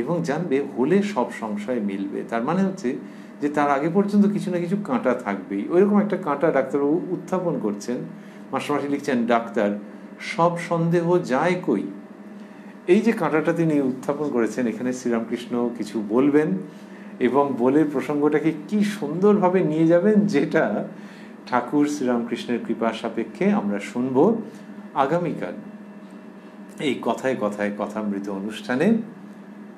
এবং জানবে, হলে সব সংশয় মিলবে। তার মানে হচ্ছে যে তার আগে পর্যন্ত কিছু না কিছু কাঁটা থাকবেই। ওইরকম একটা কাঁটা ডাক্তারবাবু উত্থাপন করছেন। মাস্টারমশাই লিখছেন, ডাক্তার সব সন্দেহ যায় কই। এই যে কাঁটাটা তিনি উত্থাপন করেছেন, এখানে শ্রীরামকৃষ্ণ কিছু বলবেন এবং বলে প্রসঙ্গটাকে কি সুন্দরভাবে নিয়ে যাবেন, যেটা ঠাকুর শ্রীরামকৃষ্ণের কৃপা সাপেক্ষে আমরা শুনব আগামীকাল এই কথায় কথায় কথামৃত অনুষ্ঠানে,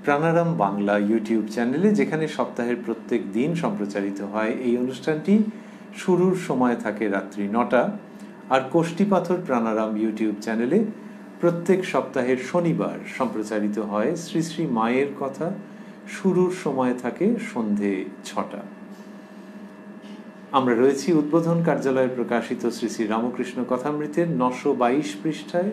প্রাণারাম বাংলা ইউটিউব চ্যানেলে, যেখানে সপ্তাহের প্রত্যেক দিন সম্প্রচারিত হয়। এই অনুষ্ঠানটি শুরুর সময় থাকে রাত্রি 9টা, আর কোষ্ঠীপাথর প্রাণারাম ইউটিউব চ্যানেলে প্রত্যেক সপ্তাহের শনিবার সম্প্রচারিত হয়। শ্রী শ্রী মায়ের কথা শুরুর সময় থাকে সন্ধে 6টা। আমরা রয়েছি উদ্বোধন কার্যালয়ে প্রকাশিত শ্রী শ্রী রামকৃষ্ণ কথামৃতের 922 পৃষ্ঠায়,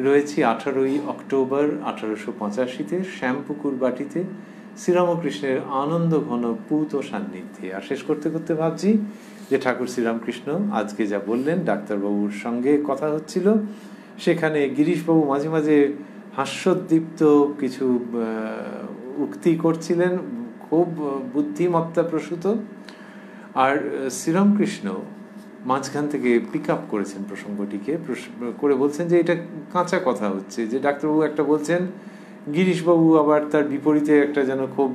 রয়েছি 18ই অক্টোবর 1885-তে শ্যামপুকুর বাটিতে শ্রীরামকৃষ্ণের আনন্দ ঘন পূত সান্নিধ্যে। আর শেষ করতে করতে ভাবছি যে ঠাকুর শ্রীরামকৃষ্ণ আজকে যা বললেন, ডাক্তারবাবুর সঙ্গে কথা হচ্ছিল, সেখানে গিরিশবাবু মাঝে মাঝে হাস্যোদ্দীপ্ত কিছু উক্তি করছিলেন, খুব বুদ্ধিমত্তা প্রসূত। আর শ্রীরামকৃষ্ণ মাঝখান থেকে পিক আপ করেছেন প্রসঙ্গটিকে, করে বলছেন যে এটা কাঁচা কথা হচ্ছে, যে ডাক্তারবাবু একটা বলছেন, গিরিশবাবু আবার তার বিপরীতে একটা যেন খুব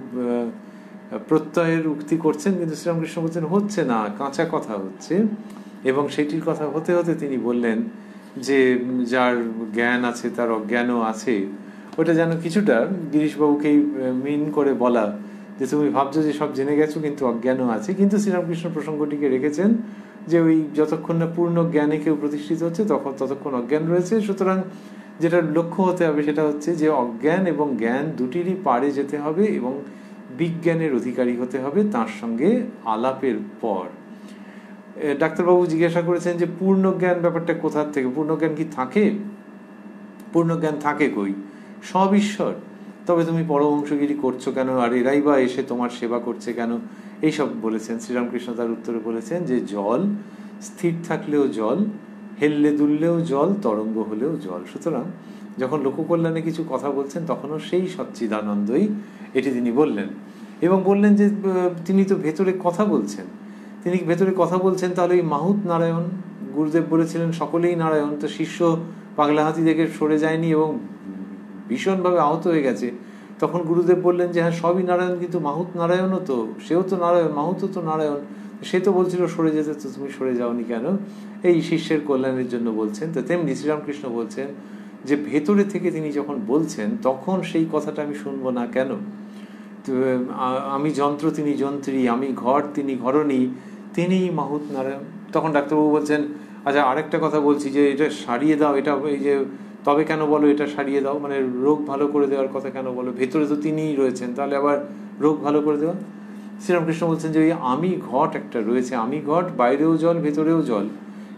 প্রত্যয়ের উক্তি করছেন, কিন্তু শ্রীরামকৃষ্ণ বলছেন হচ্ছে না, কাঁচা কথা হচ্ছে। এবং সেটির কথা হতে হতে তিনি বললেন যে যার জ্ঞান আছে তার অজ্ঞানও আছে। ওটা যেন কিছুটা গিরিশবাবুকেই মিন করে বলা, যে তুমি ভাবছো যে সব জেনে গেছো কিন্তু অজ্ঞানও আছে। কিন্তু শ্রীরামকৃষ্ণ প্রসঙ্গটিকে রেখেছেন যে ওই যতক্ষণ না পূর্ণ জ্ঞানে কেউ প্রতিষ্ঠিত হচ্ছে ততক্ষণ অজ্ঞান রয়েছে। সুতরাং যেটা লক্ষ্য হতে হবে সেটা হচ্ছে যে অজ্ঞান এবং জ্ঞান দুটিরই পারে যেতে হবে এবং বিজ্ঞানের অধিকারী হতে হবে তার সঙ্গে আলাপের পর। ডাক্তারবাবু জিজ্ঞাসা করেছেন যে পূর্ণ জ্ঞান ব্যাপারটা কোথার থেকে, পূর্ণ জ্ঞান কি থাকে? পূর্ণ জ্ঞান থাকে কই? সব ঈশ্বর। তবে তুমি পরমহংসগিরি করছো কেন, আর এরাই বা এসে তোমার সেবা করছে কেন, এইসব বলেছেন। শ্রীরামকৃষ্ণ তার উত্তরে বলেছেন যে জল স্থির থাকলেও জল, হেললে দুললেও জল, তরঙ্গ হলেও জল। সুতরাং যখন লোককল্যাণে কিছু কথা বলছেন তখনও সেই সচ্চিদানন্দই এটি তিনি বললেন, এবং বললেন যে তিনি তো ভেতরে কথা বলছেন। তিনি ভেতরে কথা বলছেন, তাহলে এই মাহুত নারায়ণ, গুরুদেব বলেছিলেন সকলেই নারায়ণ, তো শিষ্য পাগলা হাতি দেখে সরে যায়নি এবং ভীষণভাবে আহত হয়ে গেছে। তখন গুরুদেব বললেন যে হ্যাঁ সবই নারায়ণ, কিন্তু মাহুত নারায়ণও তো, সেও তো নারায়ণ, মাহুতও তো নারায়ণ, সে তো বলছিল সরে যেতে, তো তুমি সরে যাওনি কেন? এই শিষ্যের কল্যাণের জন্য বলছেন। তো তেমনি শ্রীরামকৃষ্ণ বলছেন যে ভেতরে থেকে তিনি যখন বলছেন তখন সেই কথাটা আমি শুনবো না কেন? আমি যন্ত্র, তিনি যন্ত্রী, আমি ঘর, তিনি ঘরণী, তিনি মাহুত নারায়ণ। তখন ডাক্তারবাবু বলছেন আচ্ছা আরেকটা কথা বলছি, যে এটা সারিয়ে দাও, এটা এই যে তবে কেন বলো এটা সারিয়ে দাও, মানে রোগ ভালো করে দেওয়ার কথা কেন বলো? ভেতরে তো তিনিই রয়েছেন, তাহলে আবার রোগ ভালো করে দেওয়া? শ্রীরামকৃষ্ণ বলছেন যে ওই আমি ঘট একটা রয়েছে, আমি ঘট, বাইরেও জল ভেতরেও জল,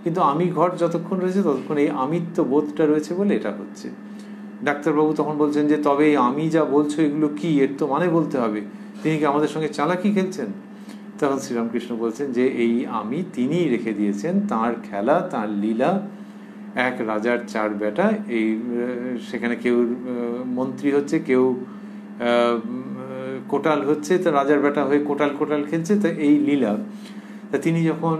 কিন্তু আমি ঘট যতক্ষণ রয়েছে ততক্ষণ এই আমিত্ব বোধটা রয়েছে বলে এটা হচ্ছে। ডাক্তারবাবু তখন বলছেন যে তবে আমি যা বলছো এগুলো কি, এর তো মানে বলতে হবে, তিনি কি আমাদের সঙ্গে চালাকি খেলছেন? তখন শ্রীরামকৃষ্ণ বলছেন যে এই আমি তিনিই রেখে দিয়েছেন, তাঁর খেলা, তাঁর লীলা। এক রাজার চার বেটা, এই সেখানে কেউ মন্ত্রী হচ্ছে, কেউ কোটাল হচ্ছে, তো রাজার বেটা হয়ে কোটাল কোটাল খেলছে, তো এই লীলা। তা তিনি যখন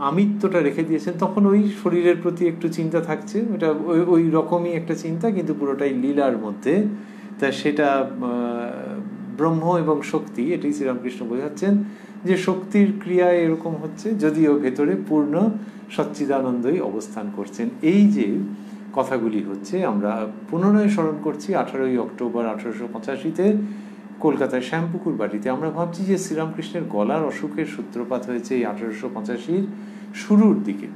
আমিত্বটা রেখে দিয়েছেন তখন ওই শরীরের প্রতি একটু চিন্তা থাকছে, ওটা ওই রকমই একটা চিন্তা, কিন্তু পুরোটাই লীলার মধ্যে। তা সেটা ব্রহ্ম এবং শক্তি, এটি শ্রীরামকৃষ্ণ বোঝাচ্ছেন যে শক্তির ক্রিয়ায় এরকম হচ্ছে, যদিও ভেতরে পূর্ণ সচ্চিদানন্দই অবস্থান করছেন। এই যে কথাগুলি হচ্ছে আমরা পুনরায় স্মরণ করছি 18ই অক্টোবর 1885-তে কলকাতায় শ্যামপুকুর বাটিতে। আমরা ভাবছি যে শ্রীরামকৃষ্ণের গলার অসুখের সূত্রপাত হয়েছে এই 1885-র শুরুর দিকে,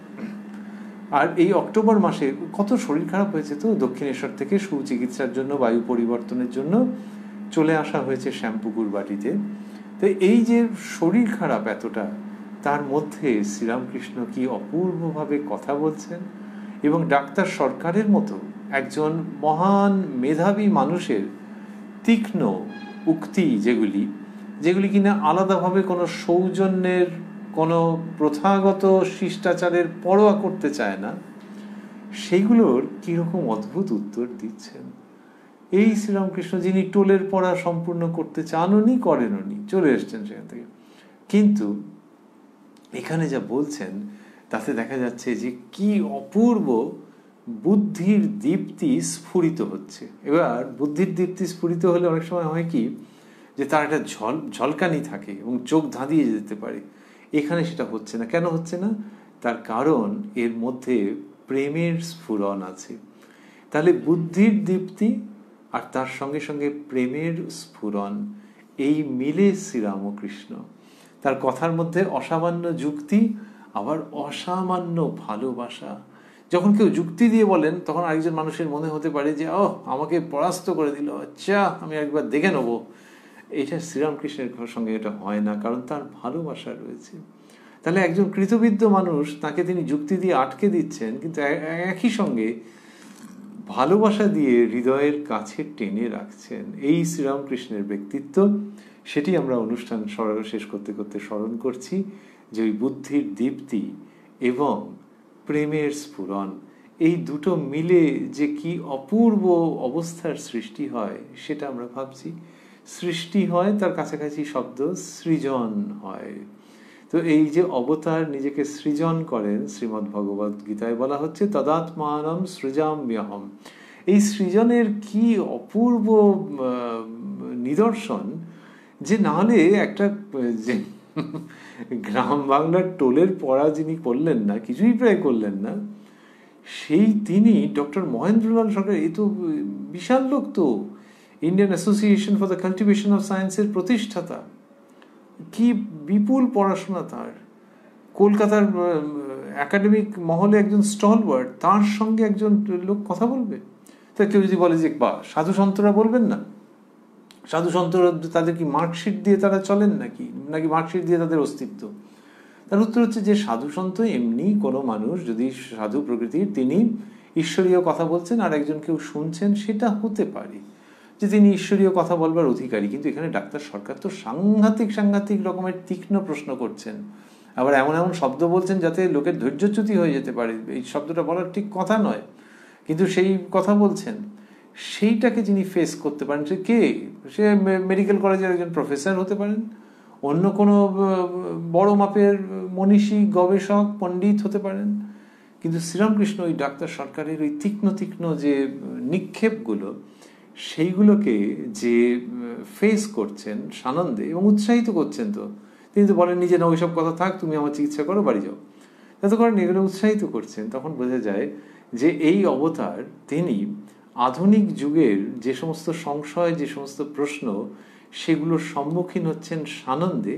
আর এই অক্টোবর মাসে কত শরীর খারাপ হয়েছে, তো দক্ষিণেশ্বর থেকে সুচিকিৎসার জন্য, বায়ু পরিবর্তনের জন্য চলে আসা হয়েছে শ্যামপুকুর বাটিতে। তো এই যে শরীর খারাপ এতটা, তার মধ্যে শ্রীরামকৃষ্ণ কি অপূর্বভাবে কথা বলছেন, এবং ডাক্তার সরকারের মতো একজন মহান মেধাবী মানুষের তীক্ষ্ণ উক্তি, যেগুলি কিনা আলাদাভাবে কোনো সৌজন্যের, কোনো প্রথাগত শিষ্টাচারের পরোয়া করতে চায় না, সেইগুলোর কিরকম অদ্ভুত উত্তর দিচ্ছেন এই শ্রীরামকৃষ্ণ, যিনি টোলের পড়া সম্পূর্ণ করতে চাননি, করেননি, চলে এসছেন সেখান থেকে। কিন্তু এখানে যা বলছেন তাতে দেখা যাচ্ছে যে কি অপূর্ব বুদ্ধির দীপ্তি স্ফুরিত হচ্ছে। এবার বুদ্ধির দীপ্তি স্ফুরিত হলে অনেক সময় হয় কি, যে তার একটা ঝলকানি থাকে এবং চোখ ধাঁধিয়ে যেতে পারে। এখানে সেটা হচ্ছে না। কেন হচ্ছে না? তার কারণ এর মধ্যে প্রেমের স্ফুরণ আছে। তাহলে বুদ্ধির দীপ্তি আর তার সঙ্গে সঙ্গে প্রেমের স্ফুরণ, এই মিলে শ্রীরামকৃষ্ণ। তার কথার মধ্যে অসামান্য যুক্তি, আবার অসামান্য ভালোবাসা। যখন কেউ যুক্তি দিয়ে বলেন তখন আরেকজন মানুষের মনে হতে পারে যে আমাকে পরাস্ত করে দিল, আচ্ছা আমি একবার দেখে নেবো। এটা শ্রীরামকৃষ্ণের সঙ্গে এটা হয় না, কারণ তার ভালোবাসা রয়েছে। তাহলে একজন কৃতবিদ্য মানুষ, তাকে তিনি যুক্তি দিয়ে আটকে দিচ্ছেন, কিন্তু একই সঙ্গে ভালোবাসা দিয়ে হৃদয়ের কাছে টেনে রাখছেন। এই শ্রীরামকৃষ্ণের ব্যক্তিত্ব, সেটি আমরা অনুষ্ঠান শেষ করতে করতে স্মরণ করছি, যে ওই বুদ্ধির দীপ্তি এবং প্রেমের স্ফুরণ, এই দুটো মিলে যে কি অপূর্ব অবস্থার সৃষ্টি হয় সেটা আমরা ভাবছি। সৃষ্টি হয়, তার কাছাকাছি শব্দ সৃজন হয়। তো এই যে অবতার নিজেকে সৃজন করেন, শ্রীমদ্ ভগবদ গীতায় বলা হচ্ছে তদাত্মানম সৃজাম্যহম। এই সৃজনের কি অপূর্ব নিদর্শন, যে নাহলে একটা যে গ্রাম বাংলার টোলের পড়া যিনি করলেন না, কিছুই প্রায় করলেন না, সেই তিনি ডক্টর মহেন্দ্রলাল সরকার। এ তো বিশাল লোক, তো Indian association for the cultivation of সায়েন্সের প্রতিষ্ঠাতা। কি বিপুল পড়াশোনা তার। কলকাতার একাডেমিক মহলে একজন স্টলওয়ার্ড, তার সঙ্গে একজন লোক কথা বলবে। তা কেউ যদি বলে যে বা সাধু সন্তরা বলবেন না, সাধু সন্তরা তাদের কি মার্কশিট দিয়ে তারা চলেন নাকি মার্কশিট দিয়ে তাদের অস্তিত্ব? তার উত্তর হচ্ছে যে সাধু সন্ত এমনি কোনো মানুষ যদি সাধু প্রকৃতির, তিনি ঈশ্বরীয় কথা বলছেন আর একজন কেউ শুনছেন, সেটা হতে পারে যে তিনি ঈশ্বরীয় কথা বলবার অধিকারী। কিন্তু এখানে ডাক্তার সরকার তো সাংঘাতিক রকমের তীক্ষ্ণ প্রশ্ন করছেন, আবার এমন এমন শব্দ বলছেন যাতে লোকের ধৈর্যচ্যুতি হয়ে যেতে পারে, এই শব্দটা বলার ঠিক কথা নয়, কিন্তু সেই কথা বলছেন। সেইটাকে যিনি ফেস করতে পারেন সে কে? সে মেডিকেল কলেজের একজন প্রফেসর হতে পারেন, অন্য কোনো বড় মাপের মনীষী, গবেষক, পণ্ডিত হতে পারেন, কিন্তু শ্রীরামকৃষ্ণ ওই ডাক্তার সরকারের ওই তীক্ষ্ণ তীক্ষ্ণ যে নিক্ষেপগুলো, সেইগুলোকে যে ফেস করছেন সানন্দে এবং উৎসাহিত করছেন। তো তিনি তো বলেননি যে না ওইসব কথা থাক, তুমি আমার চিকিৎসা করো, বাড়ি যাও, এত করেন, এগুলো উৎসাহিত করছেন। তখন বোঝা যায় যে এই অবতার তিনি আধুনিক যুগের যে সমস্ত সংশয়, যে সমস্ত প্রশ্ন, সেগুলোর সম্মুখীন হচ্ছেন সানন্দে,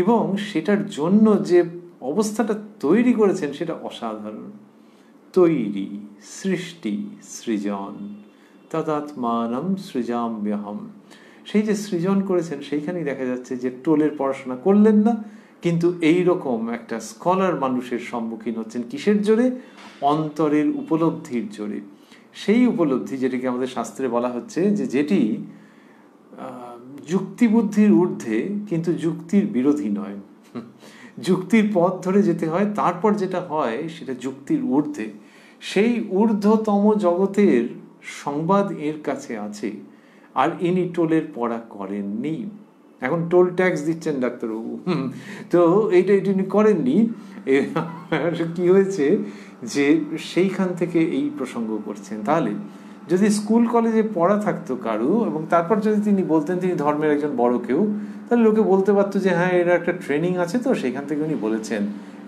এবং সেটার জন্য যে অবস্থাটা তৈরি করেছেন সেটা অসাধারণ। তৈরি, সৃষ্টি, সৃজন, তদাত্মানম সৃজাম্যহম। সেই যে সৃজন করেছেন সেইখানেই দেখা যাচ্ছে যে টোলের পড়াশোনা করলেন না, কিন্তু এই রকম একটা স্কলার মানুষের সম্মুখীন হচ্ছেন কিসের জোরে? অন্তরের উপলব্ধির জোরে। সেই উপলব্ধি যেটিকে আমাদের শাস্ত্রে বলা হচ্ছে যে যেটি যুক্তিবুদ্ধির ঊর্ধ্বে কিন্তু যুক্তির বিরোধী নয়। যুক্তির পথ ধরে যেতে হয়, তারপর যেটা হয় সেটা যুক্তির ঊর্ধ্বে। সেই ঊর্ধ্বতম জগতের সংবাদ এর কাছে আছে, আর ইনি টোলের পড়া করেননি। এখন টোল ট্যাক্স দিচ্ছেন ডাক্তারবাবু, তো এইটা ইনি করেননি। কি হয়েছে যে সেইখান থেকে এই প্রসঙ্গ করছেন। তাহলে যদি স্কুল কলেজে পড়া থাকতো কারু, এবং তারপর যদি তিনি বলতেন তিনি ধর্মের একজন বড় কেউ, তাহলে লোকে বলতে পারতো যে হ্যাঁ এর একটা ট্রেনিং আছে, তো সেখান থেকে উনি বলেছেন।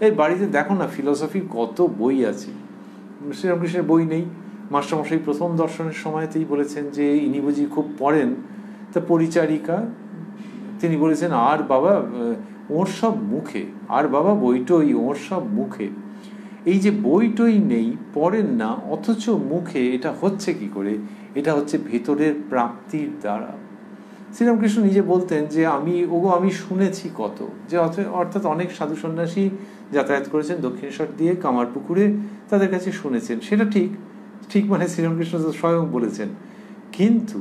এই বাড়িতে দেখো না ফিলোসফির কত বই আছে, শ্রীরামকৃষ্ণের বই নেই? মাস্টারমশাই প্রথম দর্শনের সময়তেই বলেছেন যে ইনি বুঝি খুব পড়েন। তা পরিচারিকা তিনি বলেছেন আর বাবা ওর সব মুখে, আর বাবা বইটই ওর সব মুখে। এই যে বইটই নেই, পড়েন না, অথচ মুখে, এটা হচ্ছে কি করে? এটা হচ্ছে ভেতরের প্রাপ্তির দ্বারা। শ্রীরামকৃষ্ণ নিজে বলতেন যে আমি শুনেছি কত, যে অর্থাৎ অনেক সাধু সন্ন্যাসী যাতায়াত করেছেন দক্ষিণেশ্বর দিয়ে কামারপুকুরে, তাদের কাছে শুনেছেন, সেটা ঠিক ঠিক মানে শ্রীরামকৃষ্ণ স্বয়ং বলেছেন। কিন্তু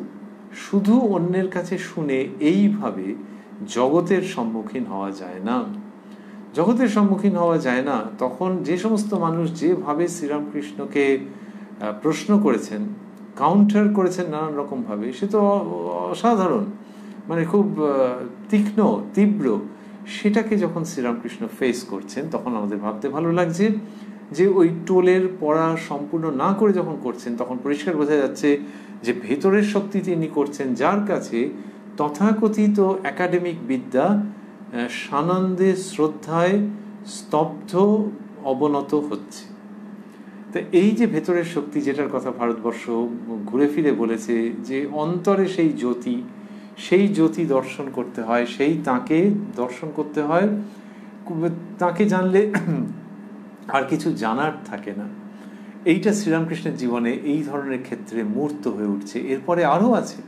শুধু অন্যের কাছে শুনে এইভাবে জগতের সম্মুখীন হওয়া যায় না। জগতের সম্মুখীন হওয়া যায় না। তখন যে সমস্ত মানুষ যেভাবে শ্রীরামকৃষ্ণকে প্রশ্ন করেছেন, কাউন্টার করেছেন নানান রকম ভাবে, সে তো অসাধারণ, মানে খুব তীক্ষ্ণ, তীব্র। সেটাকে যখন শ্রীরামকৃষ্ণ ফেস করছেন, তখন আমাদের ভাবতে ভালো লাগছে যে ওই টোলের পড়া সম্পূর্ণ না করে যখন করছেন, তখন পরিষ্কার বোঝা যাচ্ছে যে ভেতরের শক্তি তিনি করছেন, যার কাছে তথাকথিত একাডেমিক বিদ্যা সানন্দে, শ্রদ্ধায় স্তব্ধ, অবনত হচ্ছে। তো এই যে ভেতরের শক্তি, যেটার কথা ভারতবর্ষ ঘুরে ফিরে বলেছে যে অন্তরে সেই জ্যোতি, সেই জ্যোতি দর্শন করতে হয়, সেই তাকে দর্শন করতে হয়। তাকে জানলে আর কিছু জানার থাকে না। এইটা শ্রীরামকৃষ্ণের জীবনে এই ধরনের ক্ষেত্রে মূর্ত হয়ে উঠছে। এরপরে আরও আছে,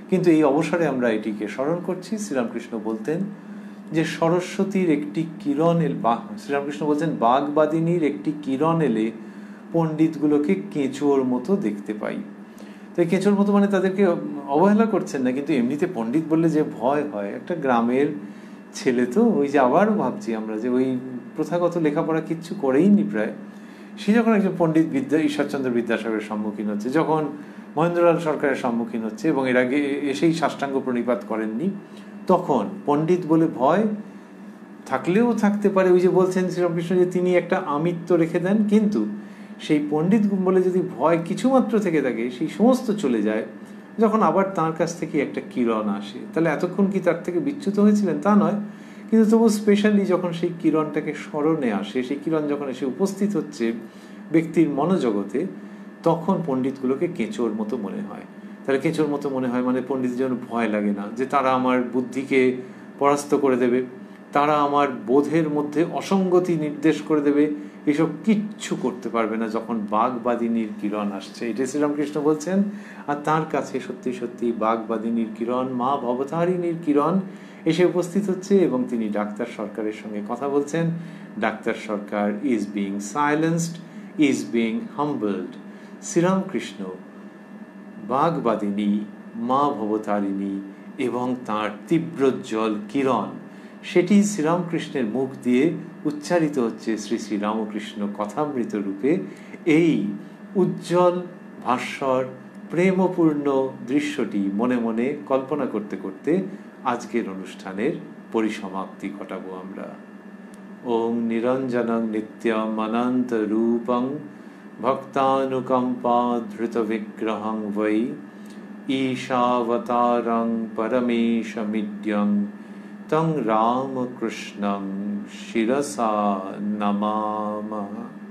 কিন্তু এই অবসরে আমরা এটিকে স্মরণ করছি। শ্রীরামকৃষ্ণ বলতেন যে সরস্বতীর একটি কিরণ শ্রীরামকৃষ্ণ বলছেন বাগবাদিনীর একটি কিরণ এলে পণ্ডিতগুলোকে কেঁচোর মতো দেখতে পাই। তো এই কেঁচোর মতো মানে তাদেরকে অবহেলা করছেন না, কিন্তু এমনিতে পণ্ডিত বললে যে ভয় হয়, একটা গ্রামের ছেলে তো, ওই যে আবারও ভাবছি আমরা যে ওই প্রথাগত লেখাপড়া কিচ্ছু করেই নি প্রায়, সে যখন একজন পণ্ডিত ঈশ্বরচন্দ্র বিদ্যাসাগরের সম্মুখীন হচ্ছে, যখন মহেন্দ্রলাল সরকারের সম্মুখীন হচ্ছে, এবং এর আগে এসেই সাষ্টাঙ্গ প্রণিপাত করেননি, তখন পণ্ডিত বলে ভয় থাকলেও থাকতে পারে। ওই যে বলছেন শ্রীরামকৃষ্ণ যে তিনি একটা আমিত্ব রেখে দেন, কিন্তু সেই পণ্ডিত বলে যদি ভয় কিছুমাত্র থেকে থাকে, সেই সমস্ত চলে যায় যখন আবার তার কাছ থেকে একটা কিরণ আসে। তাহলে এতক্ষণ কি তার থেকে বিচ্যুত হয়েছিলেন? তা নয়, কিন্তু তবু স্পেশালি যখন সেই কিরণটাকে স্মরণে আসে, সেই কিরণ যখন এসে উপস্থিত হচ্ছে ব্যক্তির মনোজগতে, তখন পণ্ডিতগুলোকে কেঁচোর মতো মনে হয়। তাহলে কেঁচোর মতো মনে হয় মানে পণ্ডিতের জন্য ভয় লাগে না যে তারা আমার বুদ্ধিকে পরাস্ত করে দেবে, তারা আমার বোধের মধ্যে অসঙ্গতি নির্দেশ করে দেবে, এসব কিচ্ছু করতে পারবে না যখন বাগবাদিনীর কিরণ আসছে। এটা শ্রীরামকৃষ্ণ বলছেন। আর তার কাছে সত্যি সত্যি বাগবাদিনীর কিরণ, মা ভবতারিণীর কিরণ এসে উপস্থিত হচ্ছে, এবং তিনি ডাক্তার সরকারের সঙ্গে কথা বলছেন। Doctor Sarkar is being silenced, is being humbled. Sri Ramakrishna বাগবাদিনী, মা ভবতারিণী এবং তার তীব্রোজ্জ্বল কিরণ, সেটি শ্রীরামকৃষ্ণের মুখ দিয়ে উচ্চারিত হচ্ছে শ্রী শ্রী রামকৃষ্ণ কথামৃত রূপে। এই উজ্জ্বল ভাস্বর প্রেমপূর্ণ দৃশ্যটি মনে মনে কল্পনা করতে করতে আজকের অনুষ্ঠানের পরিসমাপ্তি ঘটাবো আমরা। ওং নিরঞ্জনং নিত্যম অনন্ত রূপং ভক্তানুকম্পা ধৃত বিগ্রহং বৈ ঈশাবতারং পরমেশমিড্যং তং রামকৃষ্ণং শিরসা নমামঃ।